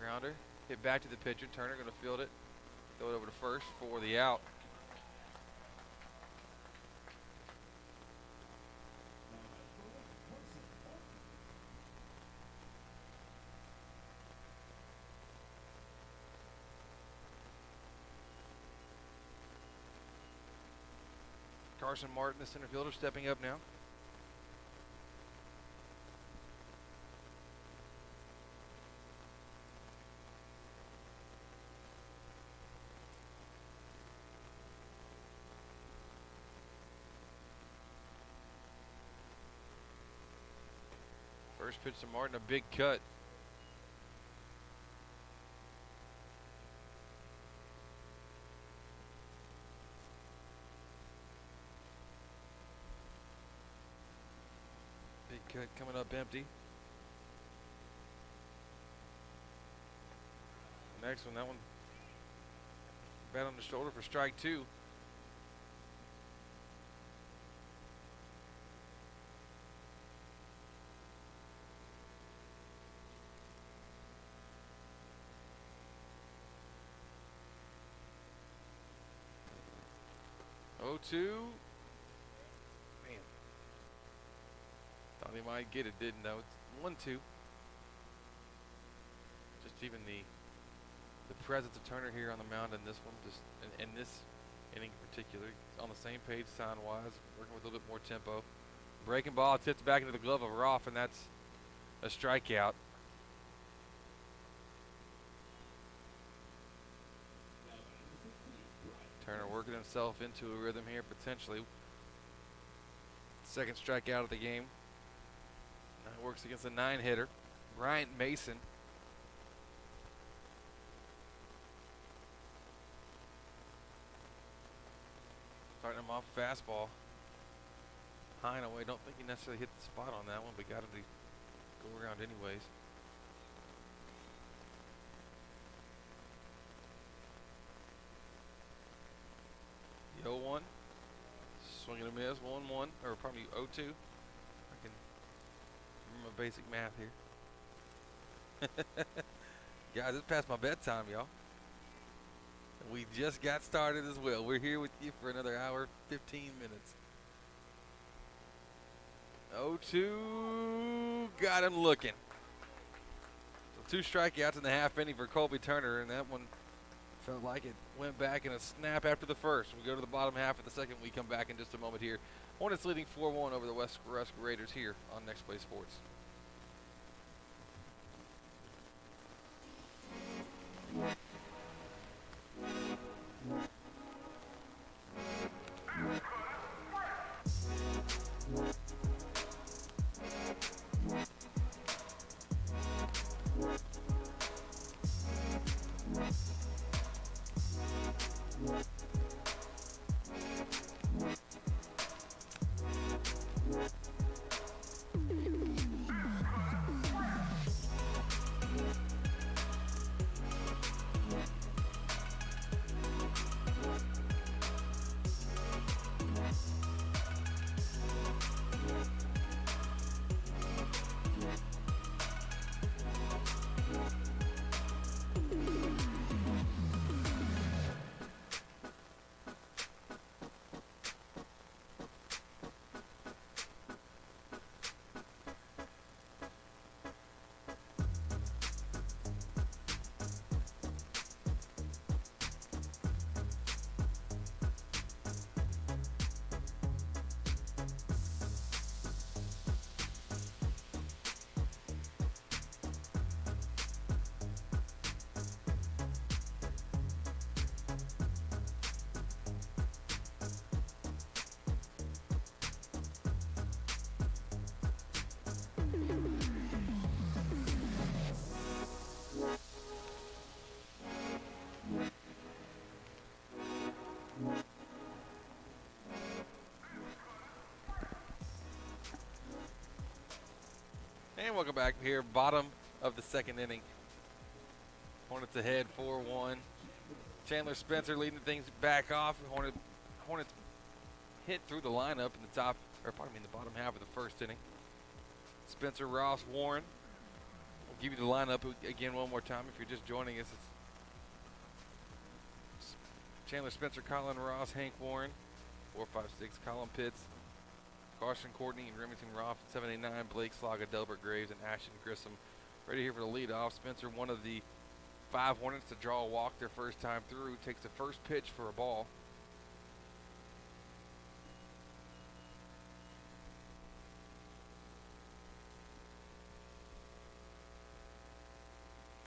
Grounder. Hit back to the pitcher. Turner going to field it. Throw it over to first for the out. Carson Martin, the center fielder, stepping up now. First pitch to Martin, a big cut. Cut coming up empty. Next one, that one bat on the shoulder for strike 2. Oh, 2. Thought he might get it, didn't know. It's 1-2. Just even the presence of Turner here on the mound in this one, just in this inning in particular, on the same page sign-wise, working with a little bit more tempo. Breaking ball tipped back into the glove of Roth, and that's a strikeout. Turner working himself into a rhythm here, potentially. Second strikeout of the game. That works against a 9-hitter, Bryant Mason. Starting him off fastball. High and away. Don't think he necessarily hit the spot on that one, but got him to go around anyways. The 0-1. Swing and a miss. 1-1. Or probably 0-2. I can remember my basic math here. Guys, it's past my bedtime, y'all. We just got started as well. We're here with you for another hour, 15 minutes. 0-2, got him looking. So 2 strikeouts in the half inning for Colby Turner, and that one felt like it went back in a snap after the first. We go to the bottom half of the second. We come back in just a moment here. Hornets leading 4-1 over the West Rusk Raiders here on Next Play Sports. And welcome back here, bottom of the second inning. Hornets ahead 4-1. Chandler Spencer leading things back off. Hornets hit through the lineup in the top, or pardon me, in the bottom half of the first inning. Spencer, Ross, Warren. We'll give you the lineup again one more time if you're just joining us. It's Chandler Spencer, Colin Ross, Hank Warren, 4-5-6, Colin Pitts, Carson Courtney, and Remington Roth, 7-8-9, Blake Slaga, Delbert Graves, and Ashton Grissom. Ready here for the leadoff. Spencer, one of the 5 Hornets to draw a walk their first time through, takes the first pitch for a ball.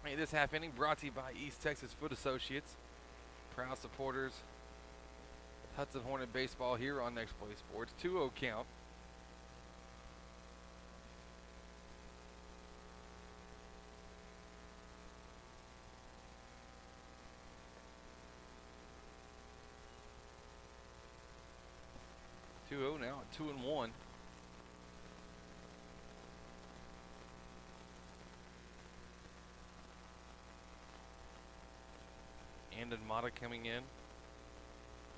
Hey, this half inning brought to you by East Texas Foot Associates, proud supporters of Hudson Hornet baseball here on Next Play Sports. 2-0 count. Now at 2-1. Andon Mata coming in.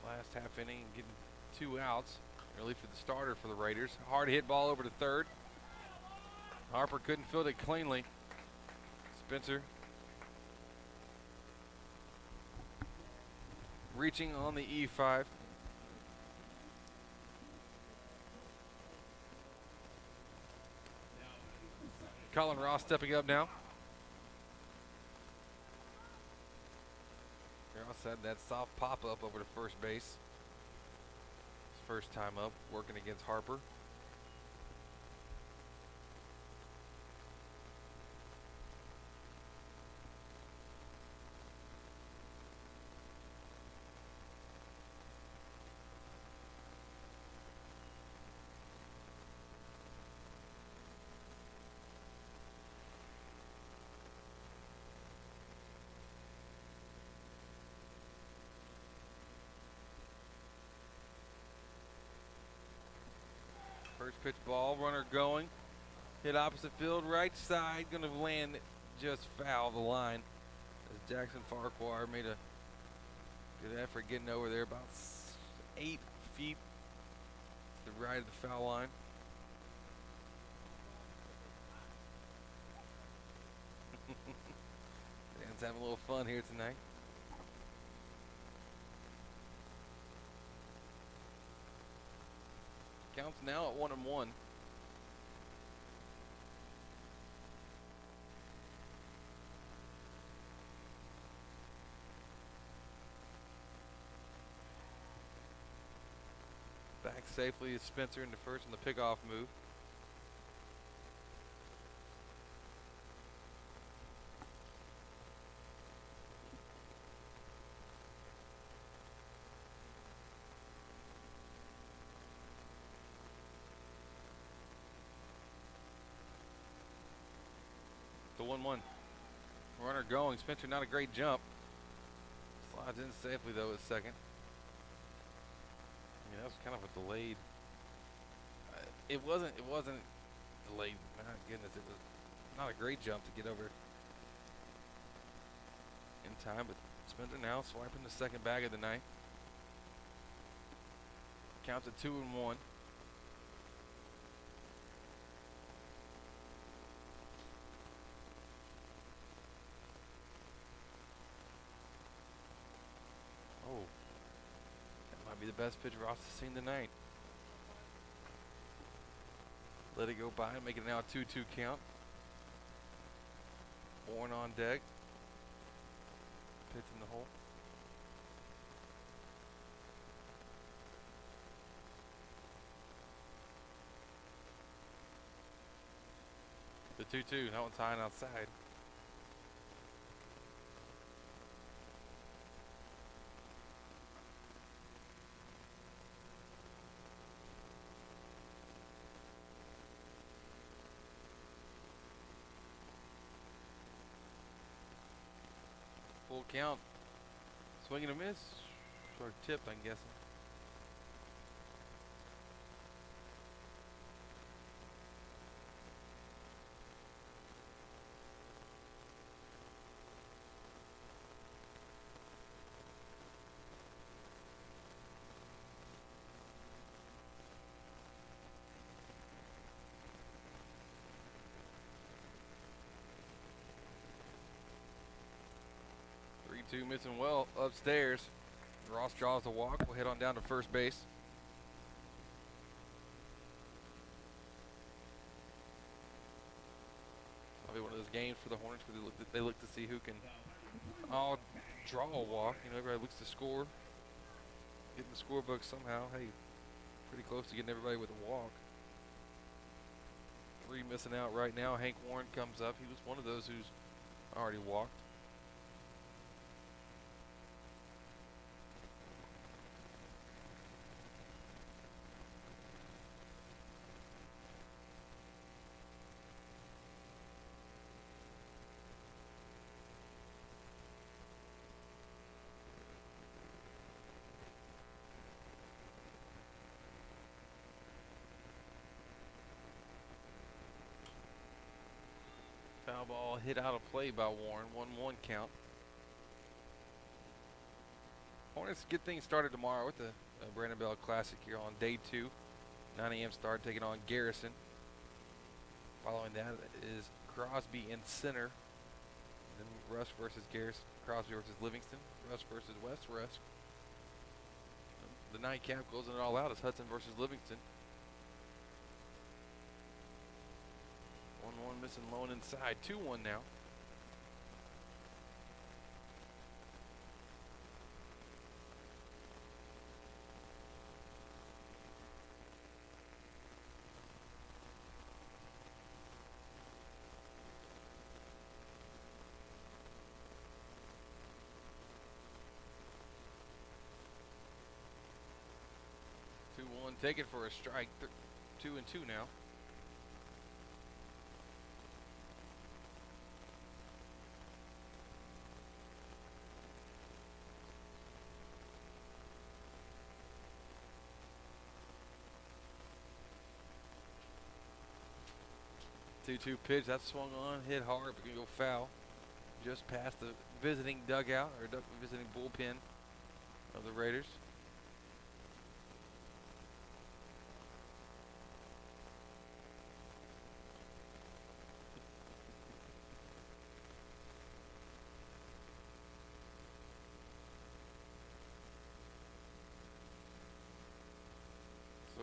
Last half inning, getting 2 outs. Really for the starter for the Raiders. Hard hit ball over to third. Harper couldn't field it cleanly. Spencer reaching on the E5. Colin Ross stepping up now. Ross had that soft pop-up over to first base. His first time up, working against Harper. First pitch ball, runner going. Hit opposite field, right side, going to land just foul the line. As Jackson Farquhar made a good effort getting over there, about 8 feet to the right of the foul line. Dan's having a little fun here tonight. Counts now at 1-1. Back safely is Spencer into first on the pickoff move. The 1-1. Runner going. Spencer, not a great jump. Slides in safely though at second. I mean, that was kind of a delayed. It wasn't delayed. My goodness, it was not a great jump to get over in time. But Spencer now swiping the second bag of the night. Counts at 2-1. Be the best pitch Ross has seen tonight. Let it go by, make it now a 2-2 count. Warren on deck. Pitch in the hole. The 2-2, that one's high and outside. Full count. Swing and a miss. Short tip, I'm guessing. 2 missing well upstairs. Ross draws the walk. We'll head on down to first base. Probably one of those games for the Hornets where they look to see who can draw a walk. You know, everybody looks to score. Get in the scorebook somehow. Hey, pretty close to getting everybody with a walk. 3 missing out right now. Hank Warren comes up. He was one of those who's already walked. Foul ball hit out of play by Warren. 1-1 count. Hornets get things started tomorrow with the Brandon Bell Classic here on day 2. 9 a.m. start, taking on Garrison. Following that is Crosby in center. Then Rusk versus Garrison. Crosby versus Livingston. Rusk versus West Rusk. The nightcap goes in it all out as Hudson versus Livingston. 1-1 missing Lone inside. 2-1 now. Take it for a strike. 2-2 now. Two pitch. That swung on, hit hard, but can go foul. Just past the visiting dugout or visiting bullpen of the Raiders.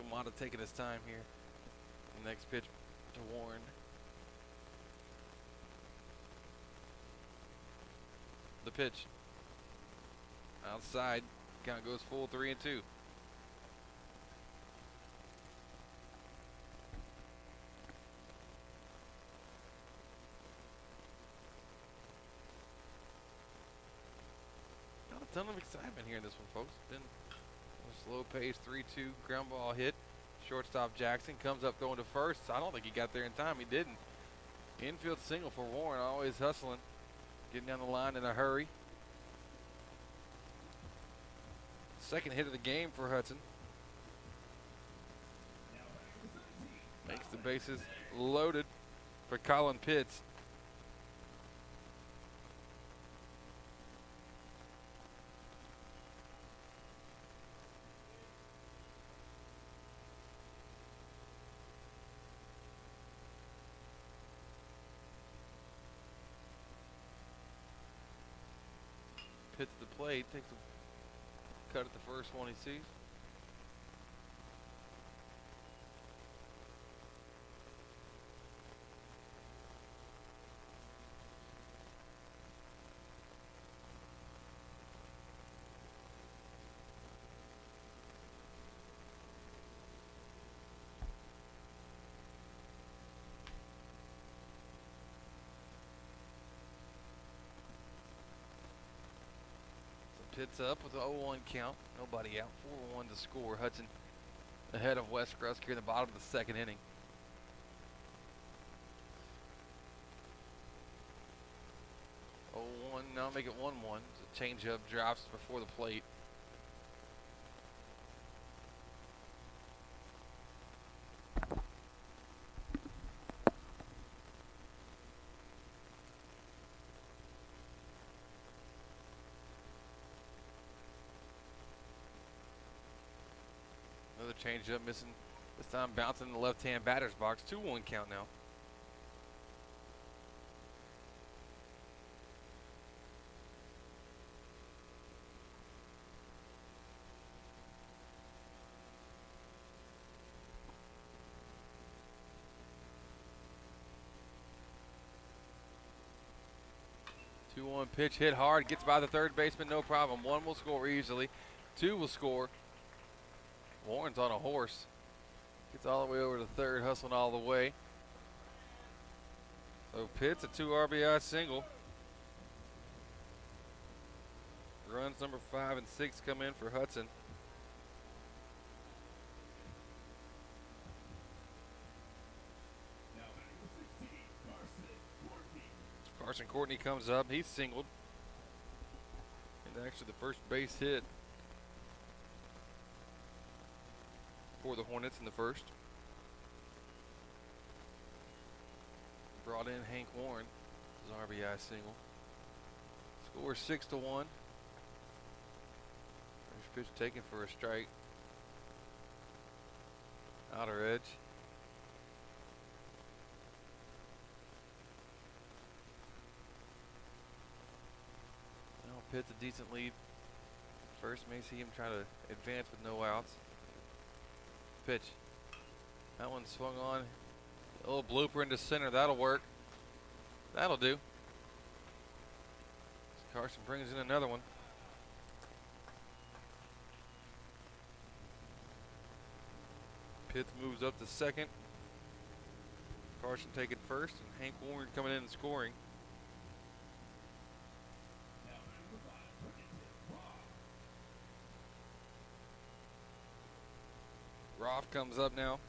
Mata taking his time here. The next pitch to Warren. The pitch. Outside. Count goes full 3-2. Not a ton of excitement here in this one, folks. Been a slow pace 3-2 ground ball hit. Shortstop Jackson comes up going to first. I don't think he got there in time. He didn't. Infield single for Warren, always hustling. Getting down the line in a hurry. Second hit of the game for Hudson. Makes the bases loaded for Colin Pitts. Hits the plate, takes a cut at the first one he sees. Pitts up with an 0-1 count. Nobody out. 4-1 to score. Hudson ahead of West Rusk here in the bottom of the second inning. Now make it 1-1. So change-up drops before the plate. Another change-up missing. This time bouncing in the left-hand batter's box. 2-1 count now. 2-1 pitch hit hard, gets by the third baseman, no problem. 1 will score easily. 2 will score. Warren's on a horse. Gets all the way over to third, hustling all the way. So Pitts a 2 RBI single. Runs number 5 and 6 come in for Hudson. Carson Courtney comes up. He's singled. And actually the first base hit for the Hornets in the first. Brought in Hank Warren. His RBI single. Score 6-1. First pitch taken for a strike. Outer edge. Pitt's a decent lead. First may see him try to advance with no outs. Pitch. That one swung on. A little blooper into center. That'll work. That'll do. Carson brings in another one. Pitt moves up to second. Carson taking first, and Hank Warren coming in and scoring. Roth comes up now.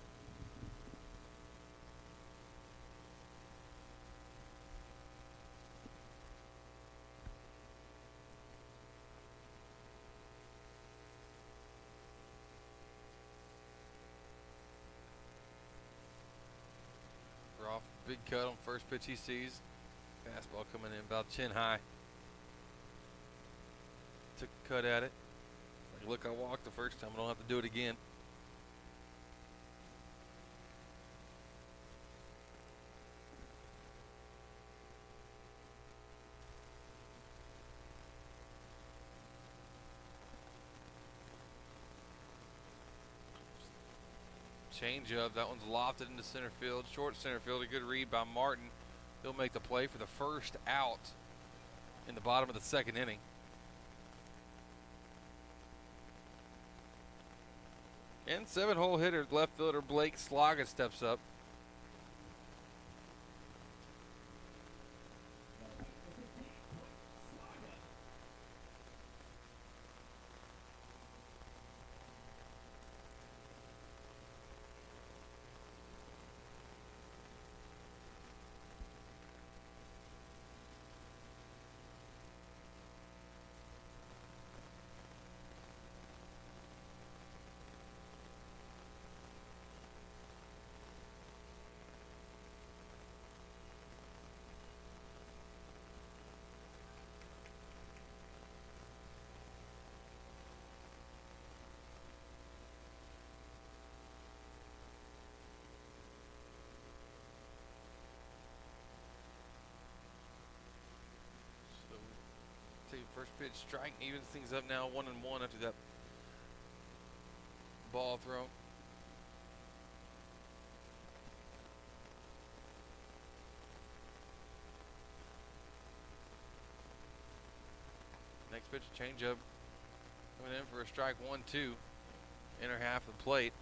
Roth, big cut on first pitch he sees. Fastball coming in about chin high. Took a cut at it. Like, look, I walked the first time. I don't have to do it again. Change up. That one's lofted into center field. Short center field. A good read by Martin. He'll make the play for the first out in the bottom of the second inning. And 7-hole hitter, left fielder Blake Slaga steps up. First pitch strike evens things up now, 1-1 after that ball thrown. Next pitch, changeup coming in for a strike, 1-2, inner half of the plate.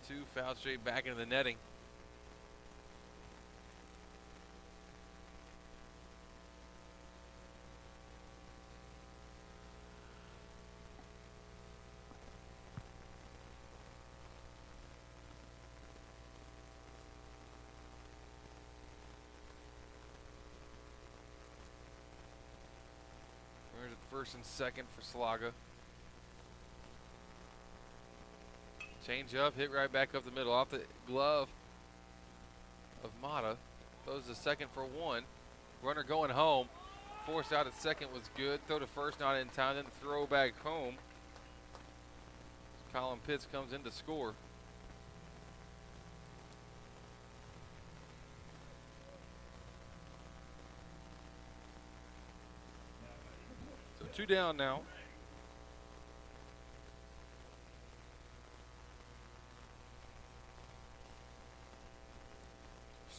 Two, foul straight back into the netting. Runners at first and second for Slaga. Change up, hit right back up the middle, off the glove of Mata. Throws the second for 1. Runner going home. Forced out at second was good. Throw to first, not in time. Then throw back home. Colin Pitts comes in to score. 2 down now.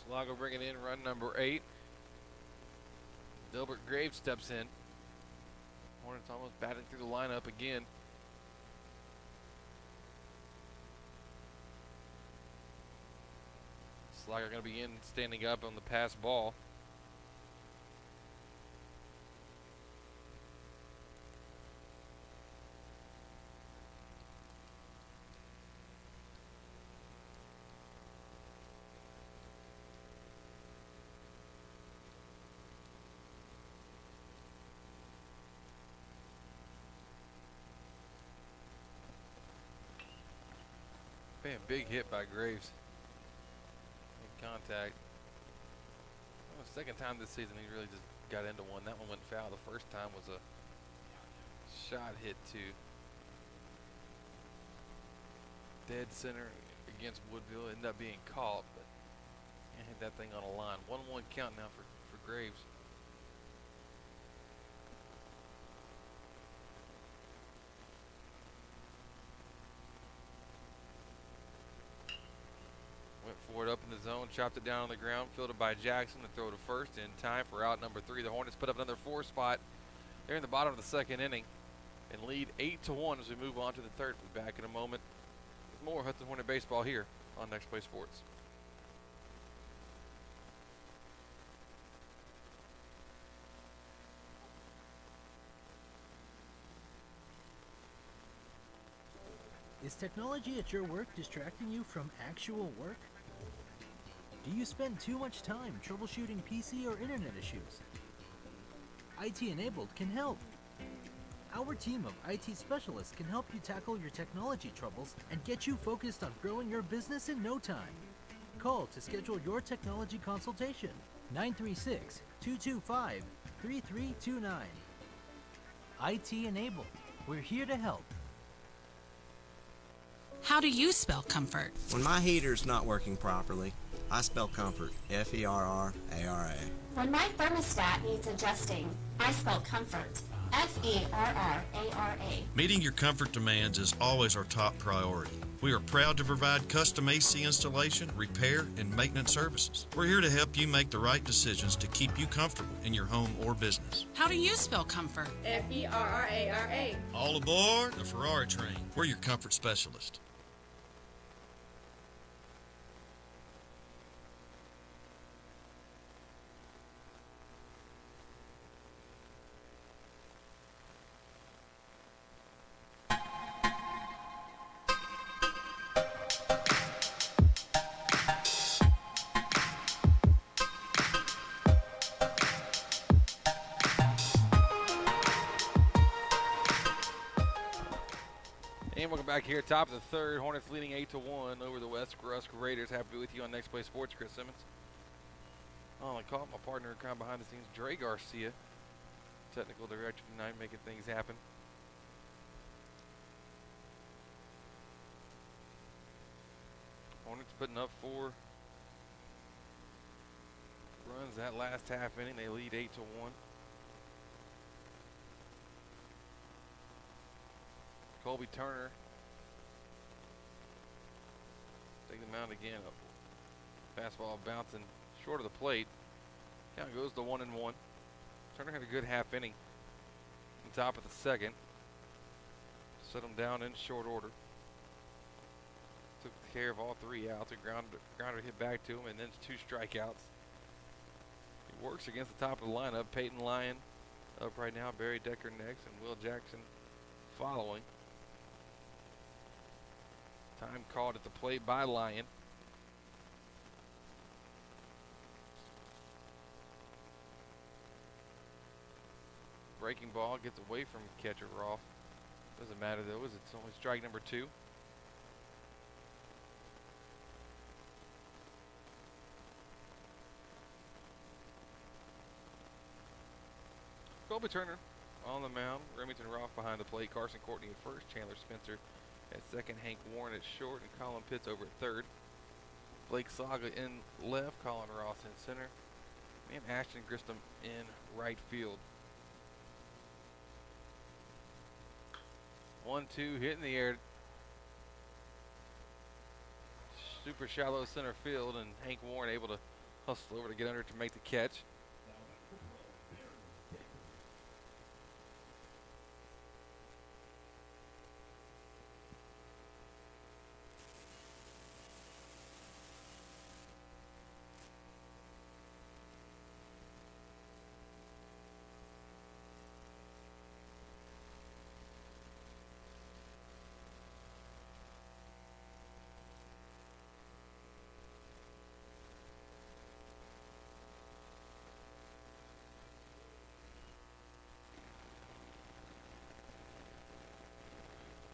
Slago bringing in run number 8. Dilbert Graves steps in. Hornets almost batting through the lineup again. Slago going to begin standing up on the pass ball. Man, big hit by Graves. In contact. Well, second time this season he really just got into one. That one went foul. The first time was a shot hit to dead center against Woodville. Ended up being caught, but can't hit that thing on a line. 1-1 count now for Graves. Went for it up in the zone, chopped it down on the ground, fielded by Jackson to throw to first in time for out number 3. The Hornets put up another 4 spot. They're in the bottom of the second inning and lead 8-1 as we move on to the third. We'll be back in a moment with more Hudson Hornet baseball here on Next Play Sports. Is technology at your work distracting you from actual work? Do you spend too much time troubleshooting PC or internet issues? IT Enabled can help. Our team of IT specialists can help you tackle your technology troubles and get you focused on growing your business in no time. Call to schedule your technology consultation. 936-225-3329. IT Enabled. We're here to help. How do you spell comfort? When my heater's not working properly, I spell comfort. F-E-R-R-A-R-A. When my thermostat needs adjusting, I spell comfort. F-E-R-R-A-R-A. Meeting your comfort demands is always our top priority. We are proud to provide custom AC installation, repair, and maintenance services. We're here to help you make the right decisions to keep you comfortable in your home or business. How do you spell comfort? F-E-R-R-A-R-A. All aboard the Ferrari train. We're your comfort specialist. And welcome back here, top of the third. Hornets leading 8-1 over the West Rusk Raiders. Happy to be with you on Next Play Sports. Chris Simmons on the call. My partner in crime behind the scenes, Dre Garcia, technical director tonight, making things happen. Hornets putting up 4 runs that last half inning. They lead 8-1. Colby Turner taking the mound again. Fastball bouncing short of the plate. Count goes to 1-1. Turner had a good half inning. On top of the second. Set him down in short order. Took care of all 3 outs. A grounder hit back to him, and then 2 strikeouts. He works against the top of the lineup. Peyton Lyon up right now. Barry Decker next, and Will Jackson following. Time called at the plate by Lyon. Breaking ball gets away from catcher Rolfe. Doesn't matter though, as it's only strike number 2. Colby Turner on the mound. Remington Rolfe behind the plate. Carson Courtney at first. Chandler Spencer at second. Hank Warren at short. And Colin Pitts over at third. Blake Saga in left. Colin Ross in center. And Ashton Grissom in right field. 1-2 hit in the air. Super shallow center field, and Hank Warren able to hustle over to get under to make the catch.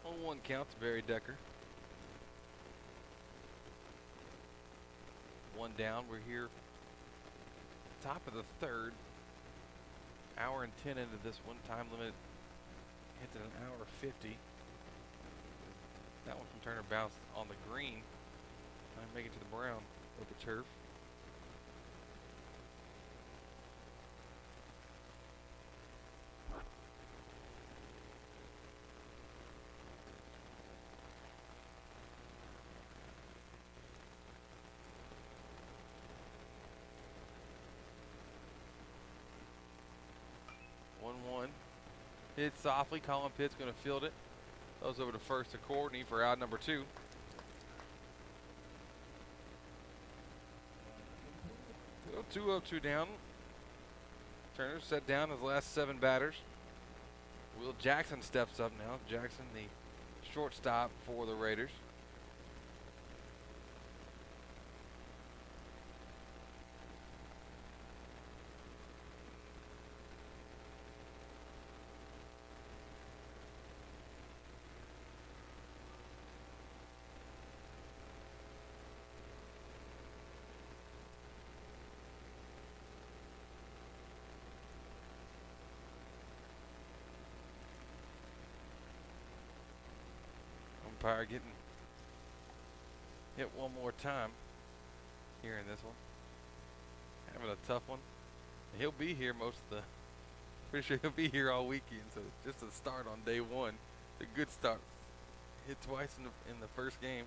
On 1 count to Barry Decker. 1 down. We're here, top of the 3rd. Hour and 10 into this one. Time limit hit at an hour 50. That one from Turner bounced on the green. Trying to make it to the brown of the turf. Hit softly. Colin Pitt's going to field it. Throws over to first to Courtney for out number 2. So 2-0-2 down. Turner set down his last 7 batters. Will Jackson steps up now. Jackson, the shortstop for the Raiders. Umpire getting hit one more time here in this one. Having a tough one. He'll be here pretty sure he'll be here all weekend. So just a start on day 1. A good start. Hit twice in the first game.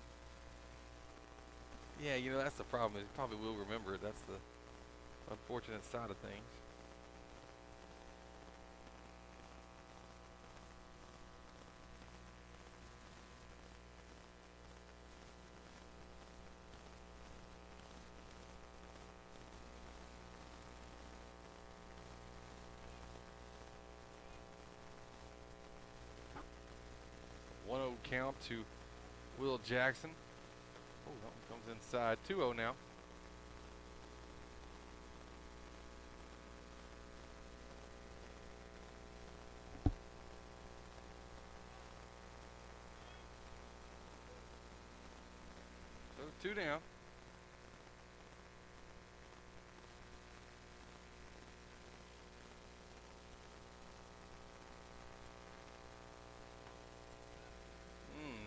Yeah, you know, that's the problem. He probably will remember it. That's the unfortunate side of things. Count to Will Jackson. Oh, that one comes inside. 2-0 now. So 2 down.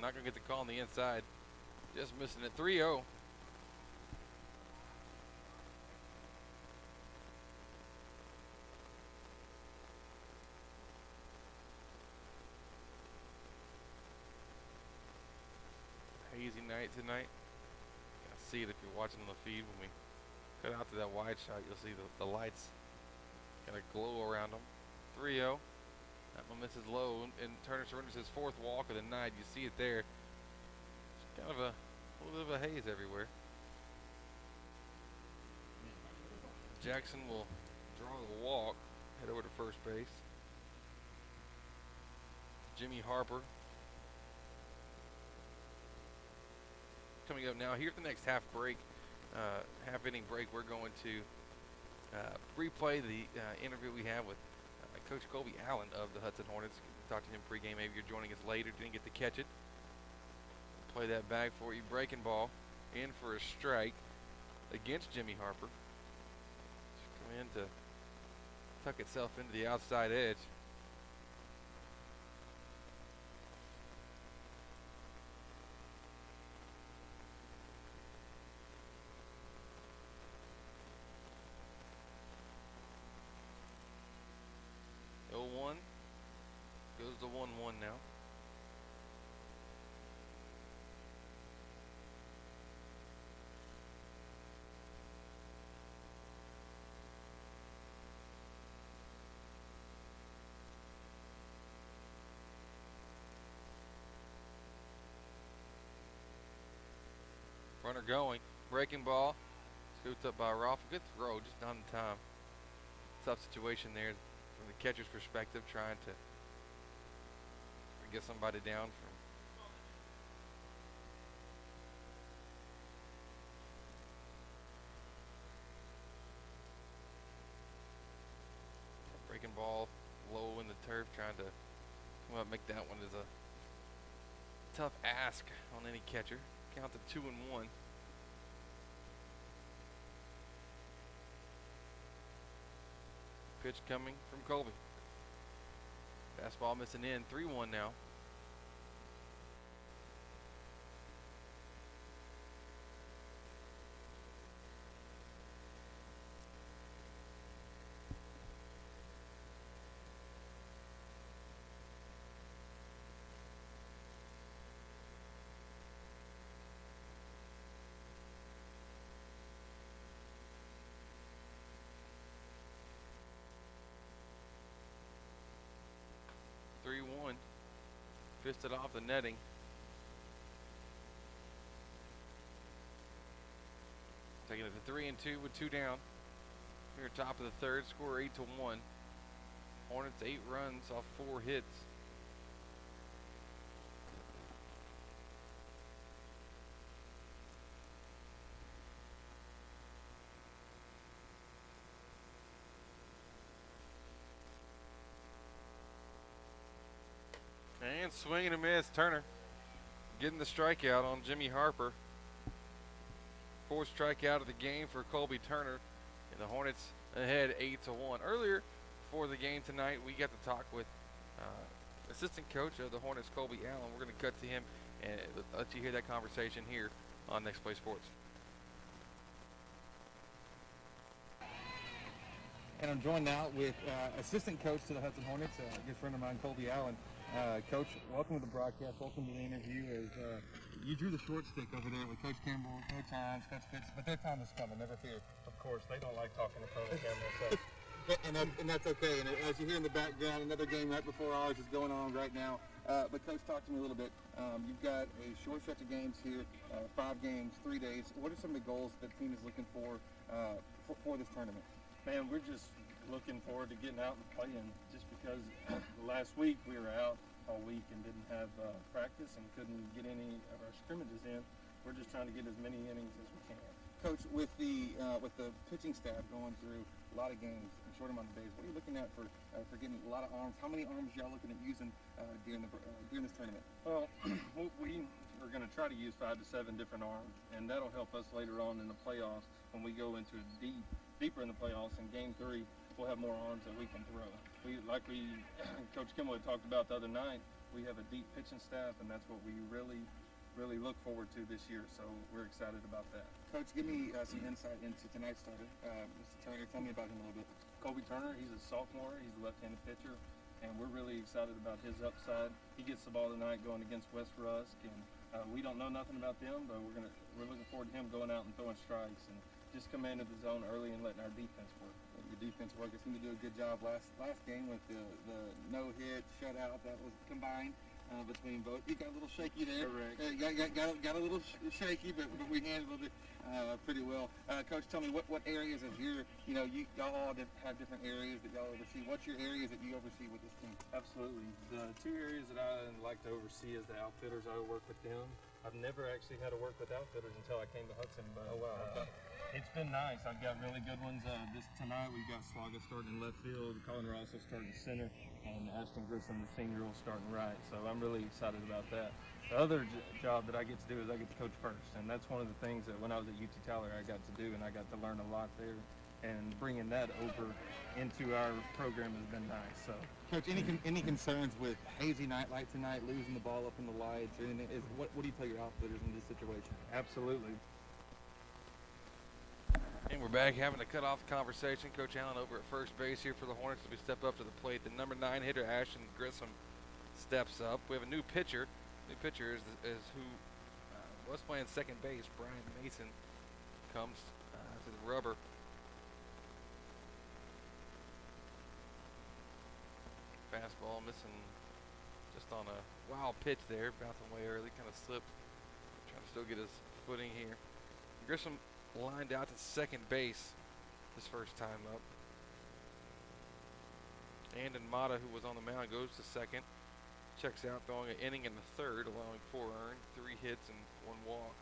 Not going to get the call on the inside. Just missing it. 3-0. Hazy night tonight. You'll see it if you're watching on the feed. When we cut out to that wide shot, you'll see the lights kind of glow around them. 3-0. That one misses low, and Turner surrenders his 4th walk of the night. You see it there. It's kind of a little bit of a haze everywhere. Jackson will draw the walk, head over to first base. Jimmy Harper. Coming up now, here at the next half inning break, we're going to replay the interview we have with Coach Colby Allen of the Hudson Hornets. Talk to him pregame. Maybe you're joining us later, didn't get to catch it. Play that back for you. Breaking ball in for a strike against Jimmy Harper. Just come in to tuck itself into the outside edge. Goes to 1-1 now. Turner going. Breaking ball. Scoots up by Rolf. Good throw, just not in time. Tough situation there from the catcher's perspective, trying to get somebody down from breaking ball low in the turf, trying to come up, make that one is a tough ask on any catcher. Count to 2-1. Pitch coming from Colby. Fastball missing in. 3-1 now. Fisted off the netting. Taking it to 3-2 with 2 down. Here, top of the third, score 8-1. Hornets 8 runs off 4 hits. And swing and a miss. Turner getting the strikeout on Jimmy Harper. 4th strikeout of the game for Colby Turner, and the Hornets ahead 8-1. Earlier before the game tonight, we got to talk with assistant coach of the Hornets, Colby Allen. We're going to cut to him and let you hear that conversation here on Next Play Sports. And I'm joined now with assistant coach to the Hudson Hornets, a good friend of mine, Colby Allen. Coach, welcome to the broadcast. Welcome to the interview. As you drew the short stick over there with Coach Kimball, Coach Hines, Coach Fitz, but their time is coming. Never fear. Of course, they don't like talking in front of the camera. So. and that's okay. And as you hear in the background, another game right before ours is going on right now. But Coach, talk to me a little bit. You've got a short stretch of games here, 5 games, 3 days. What are some of the goals that the team is looking for this tournament? Man, we're just looking forward to getting out and playing. Just because last week we were out all week and didn't have practice and couldn't get any of our scrimmages in. We're just trying to get as many innings as we can. Coach, with the pitching staff going through a lot of games in a short amount of days, what are you looking at for getting a lot of arms? How many arms y'all looking at using during this tournament? Well, we are going to try to use 5 to 7 different arms, and that'll help us later on in the playoffs when we go into deeper in the playoffs. In Game 3, we'll have more arms that we can throw. Coach Kimball had talked about the other night, we have a deep pitching staff, and that's what we really look forward to this year. So we're excited about that. Coach, give me some insight into tonight's starter, Mr. Turner. Tell me about him a little bit. Colby Turner, he's a sophomore. He's a left-handed pitcher, and we're really excited about his upside. He gets the ball tonight going against West Rusk, and we don't know nothing about them, but we're looking forward to him going out and throwing strikes and just commanding the zone early and letting our defense work. Your defense workers seemed to do a good job last game with the no-hit shutout that was combined between both. You got a little shaky there. Correct. Got a little shaky, but we handled it pretty well. Coach, tell me what areas of y'all all have different areas that y'all oversee. What's your areas that you oversee with this team? Absolutely. The 2 areas that I like to oversee is the outfitters. I work with them. I've never actually had to work with outfitters until I came to Hudson, but it's been nice. I've got really good ones. Tonight we've got Slaga starting in left field, Colin Rosso starting center, and Ashton Grissom, the senior, will starting right. So I'm really excited about that. The other job that I get to do is I get to coach first, and that's one of the things that when I was at UT Tyler I got to do, and I got to learn a lot there. And bringing that over into our program has been nice. So, Coach, any concerns with hazy nightlight tonight, losing the ball up in the lights, or anything? What do you tell your outfitters in this situation? Absolutely. And we're back having to cut off the conversation. Coach Allen over at first base here for the Hornets as we step up to the plate. The number 9 hitter, Ashton Grissom, steps up. We have a new pitcher. New pitcher is who was playing second base. Brian Mason comes to the rubber. Fastball missing just on a wild pitch there. Bouncing way early, kind of slipped. Trying to still get his footing here. Grissom lined out to second base his first time up. Andon Mata, who was on the mound, goes to second. Checks out, throwing an inning in the third, allowing 4 earned, 3 hits, and 1 walk.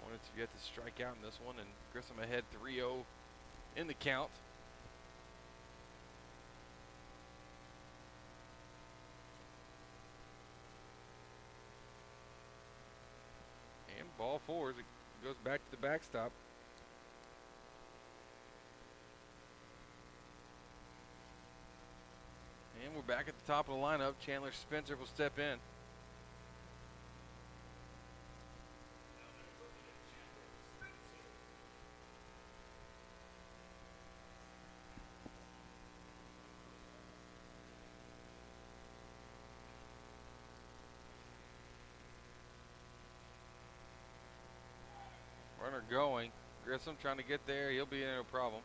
Wanted to get to strike out in this one, and Grissom ahead 3-0 in the count. And ball 4 as it goes back to the backstop. And we're back at the top of the lineup. Chandler Spencer will step in. Runner going. Grissom trying to get there. He'll be in no problem.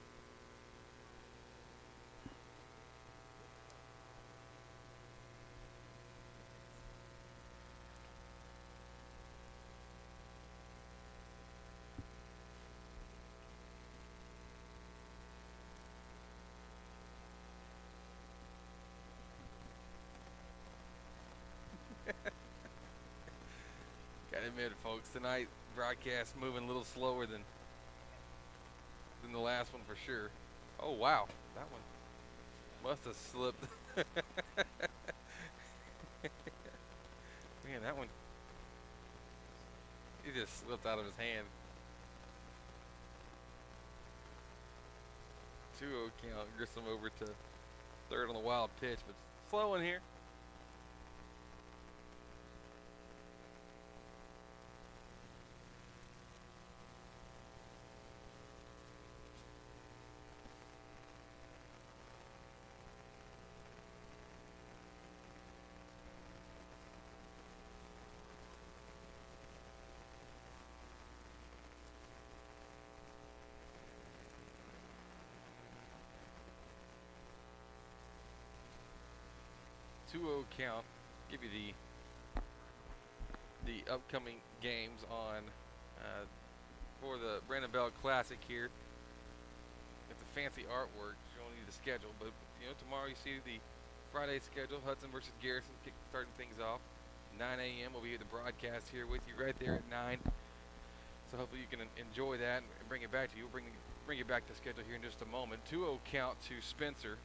Gotta admit, folks, tonight broadcast moving a little slower than the last one for sure. Oh wow, that one must have slipped. Man, that one, it just slipped out of his hand. 2-0 count. Grissom over to third on the wild pitch, but slow in here. Count. Give you the upcoming games on for the Brandon Bell Classic here. Got the fancy artwork showing you the schedule, but you know, tomorrow you see the Friday schedule. Hudson versus Garrison starting things off. 9 a.m. we'll be at the broadcast here with you right there at 9. So hopefully you can enjoy that and bring it back to you. We'll bring you back to schedule here in just a moment. 2-0 count to Spencer.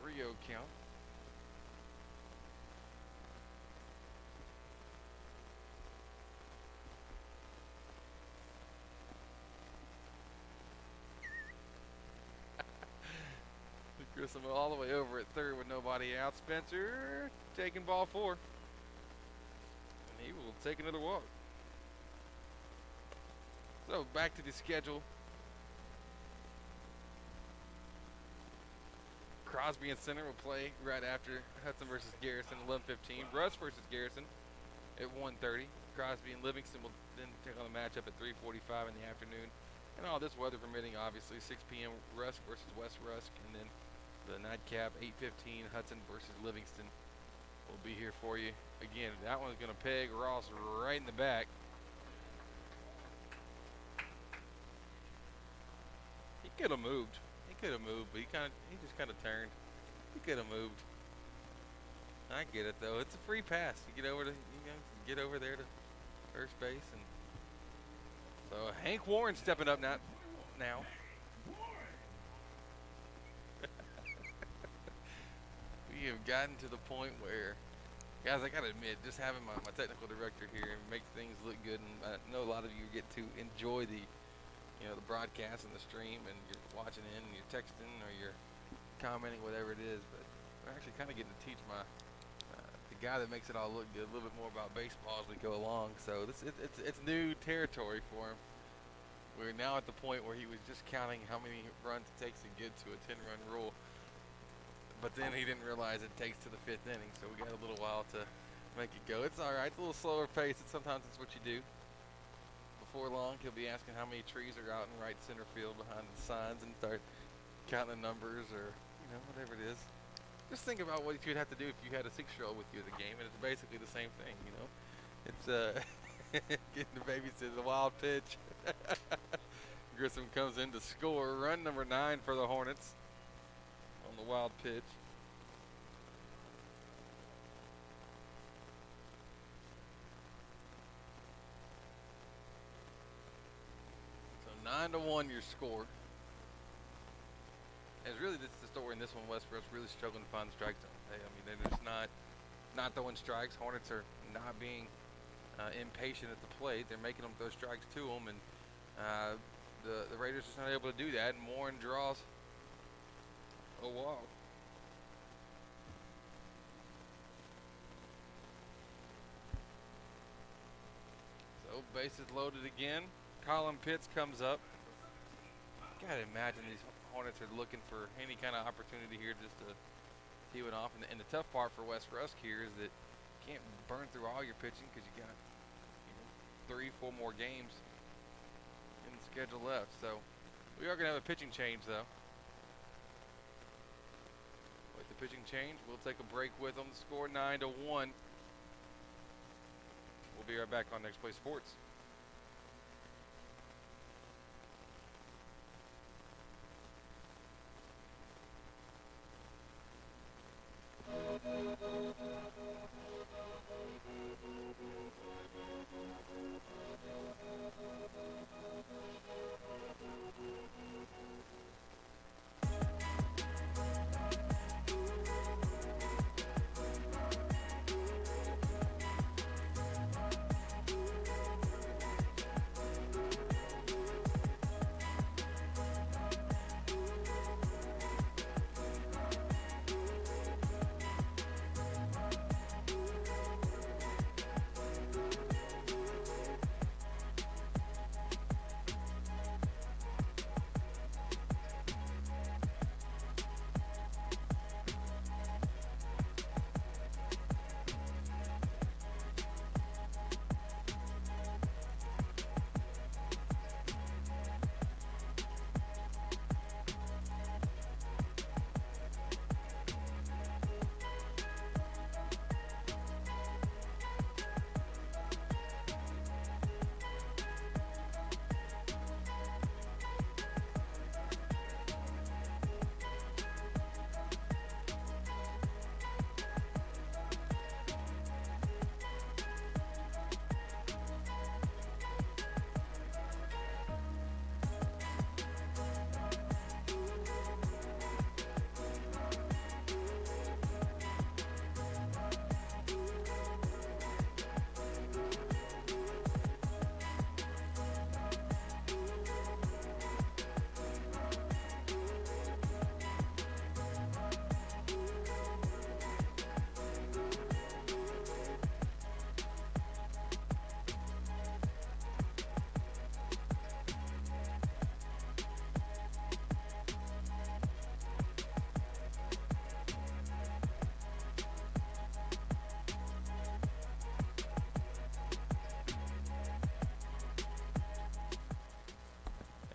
3-0 count. Grissom all the way over at third with nobody out. Spencer taking ball 4. And he will take another walk. So back to the schedule. Crosby and center will play right after Hudson versus Garrison, 11:15. Rusk versus Garrison at 1:30. Crosby and Livingston will then take on the matchup at 3:45 in the afternoon. And all this weather permitting, obviously, 6 p.m. Rusk versus West Rusk, and then the nightcap 8:15 Hudson versus Livingston will be here for you. Again, that one's going to peg Ross right in the back. He could have moved. Could have moved, but he just kind of turned. He could have moved. I get it though. It's a free pass. You get over to get over there to first base, and so Hank Warren stepping up now. We have gotten to the point where, guys, I gotta admit, just having my technical director here makes things look good, and I know a lot of you get to enjoy the the broadcast and the stream, and you're watching in and you're texting or you're commenting, whatever it is, but we're actually kind of getting to teach the guy that makes it all look good a little bit more about baseball as we go along. So it's new territory for him. We're now at the point where he was just counting how many runs it takes to get to a 10-run rule, but then he didn't realize it takes to the 5th inning, so we got a little while to make it go. It's all right. It's a little slower pace. Sometimes it's what you do. Before long, he'll be asking how many trees are out in right center field behind the signs and start counting the numbers, or whatever it is. Just think about what you'd have to do if you had a 6-year-old with you at the game, and it's basically the same thing, you know. It's getting the babysitter, the wild pitch. Grissom comes in to score. Run number 9 for the Hornets on the wild pitch. So 9-1 your score. And really, this is the story in this one. West Rusk really struggling to find the strike zone. I mean, they're just not throwing strikes. Hornets are not being impatient at the plate. They're making them throw strikes to them, and the Raiders just not able to do that. And Warren draws a walk. So bases loaded again. Colin Pitts comes up. Gotta imagine these Hornets are looking for any kind of opportunity here just to tee it off. And the tough part for West Rusk here is that you can't burn through all your pitching because you got 3-4 more games in the schedule left. So we are going to have a pitching change, though. With the pitching change, we'll take a break with them. Score 9-1. We'll be right back on Next Play Sports.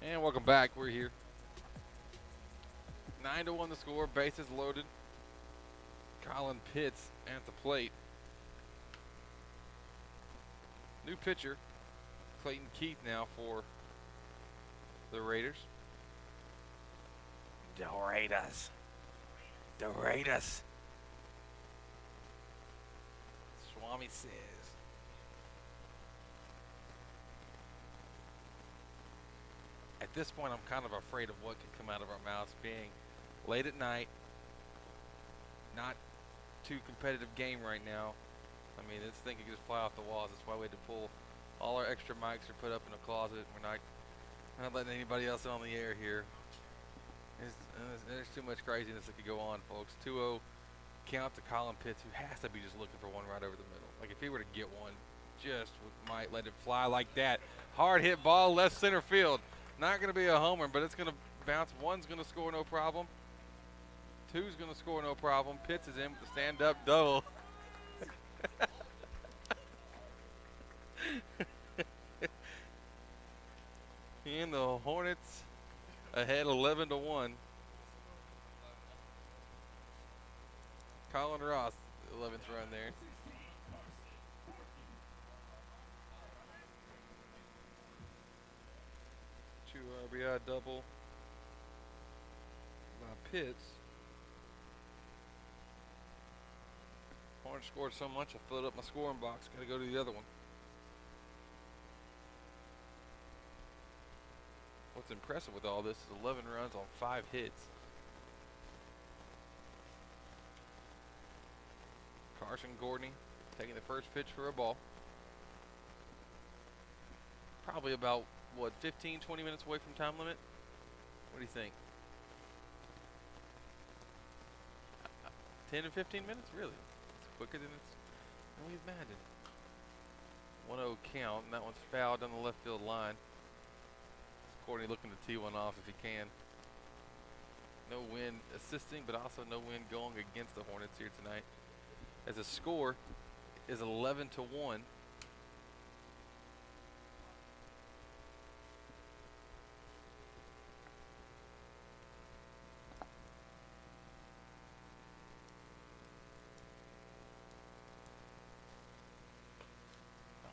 And welcome back. We're here. 9-1 the score. Bases loaded. Colin Pitts at the plate. New pitcher, Clayton Keith now for the Raiders. The Raiders. The Raiders. Swami says. At this point, I'm kind of afraid of what could come out of our mouths, being late at night, not too competitive game right now. I mean, this thing could just fly off the walls. That's why we had to pull all our extra mics are put up in a closet. We're not letting anybody else on the air here. There's too much craziness that could go on, folks. 2-0 count to Colin Pitts, who has to be just looking for one right over the middle. Like, if he were to get one, just might let it fly like that. Hard hit ball, left center field. Not going to be a homer, but it's going to bounce. One's going to score no problem. Two's going to score no problem. Pitts is in with the stand-up double. And the Hornets ahead 11-1. Colin Ross, 11th run there. Two RBI double by Pitts. Hornets scored so much I filled up my scoring box. Got to go to the other one. What's impressive with all this is 11 runs on 5 hits. Carson Gordney taking the first pitch for a ball. Probably about, what, 15, 20 minutes away from time limit? What do you think? 10 to 15 minutes? Really? It's quicker than we imagined. 1-0 count, and that one's fouled down the left field line. Courtney looking to tee one off if he can. No wind assisting, but also no wind going against the Hornets here tonight. As the score is 11-1. That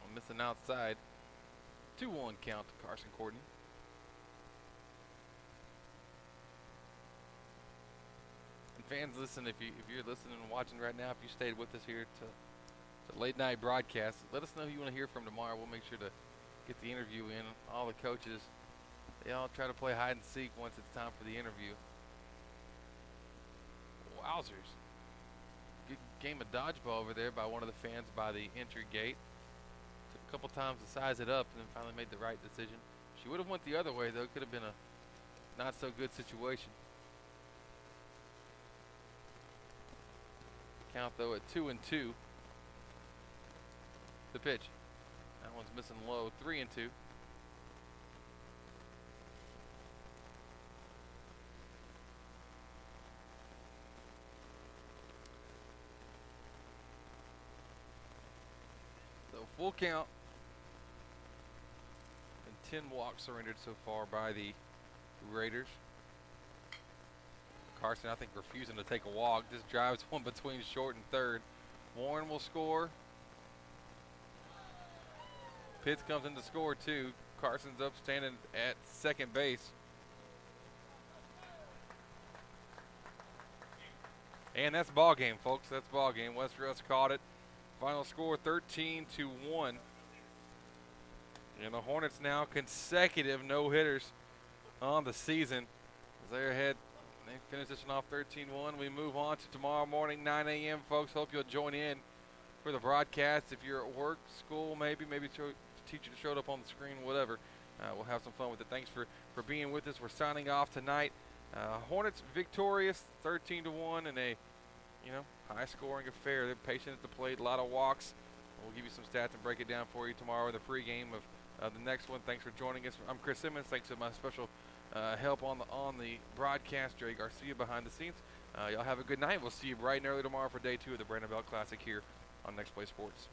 one missing outside. 2-1 count to Carson Courtney. Fans, listen, if you're listening and watching right now, if you stayed with us here to late night broadcast, let us know who you want to hear from tomorrow. We'll make sure to get the interview in. All the coaches, they all try to play hide and seek once it's time for the interview. Wowzers. Good game of dodgeball over there by one of the fans by the entry gate. Took a couple times to size it up and then finally made the right decision. She would have went the other way, though. Could have been a not so good situation. Count though at 2-2. The pitch. That one's missing low. 3-2. So full count. And 10 walks surrendered so far by the Raiders. Carson, I think, refusing to take a walk. Just drives one between short and third. Warren will score. Pitts comes in to score too. Carson's up standing at second base. And that's ball game, folks. That's ball game. West Rusk caught it. Final score 13-1. And the Hornets now consecutive no-hitters on the season. As they're ahead. They finish this one off 13-1. We move on to tomorrow morning, 9 a.m., folks. Hope you'll join in for the broadcast. If you're at work, school, maybe teacher showed up on the screen, whatever. We'll have some fun with it. Thanks for being with us. We're signing off tonight. Hornets victorious, 13-1 in a high-scoring affair. They're patient at the plate, a lot of walks. We'll give you some stats and break it down for you tomorrow in the pregame of the next one. Thanks for joining us. I'm Chris Simmons. Thanks to my special help on the broadcast, Jay Garcia behind the scenes. Y'all have a good night. We'll see you bright and early tomorrow for day 2 of the Brandon Belt Classic here on Next Play Sports.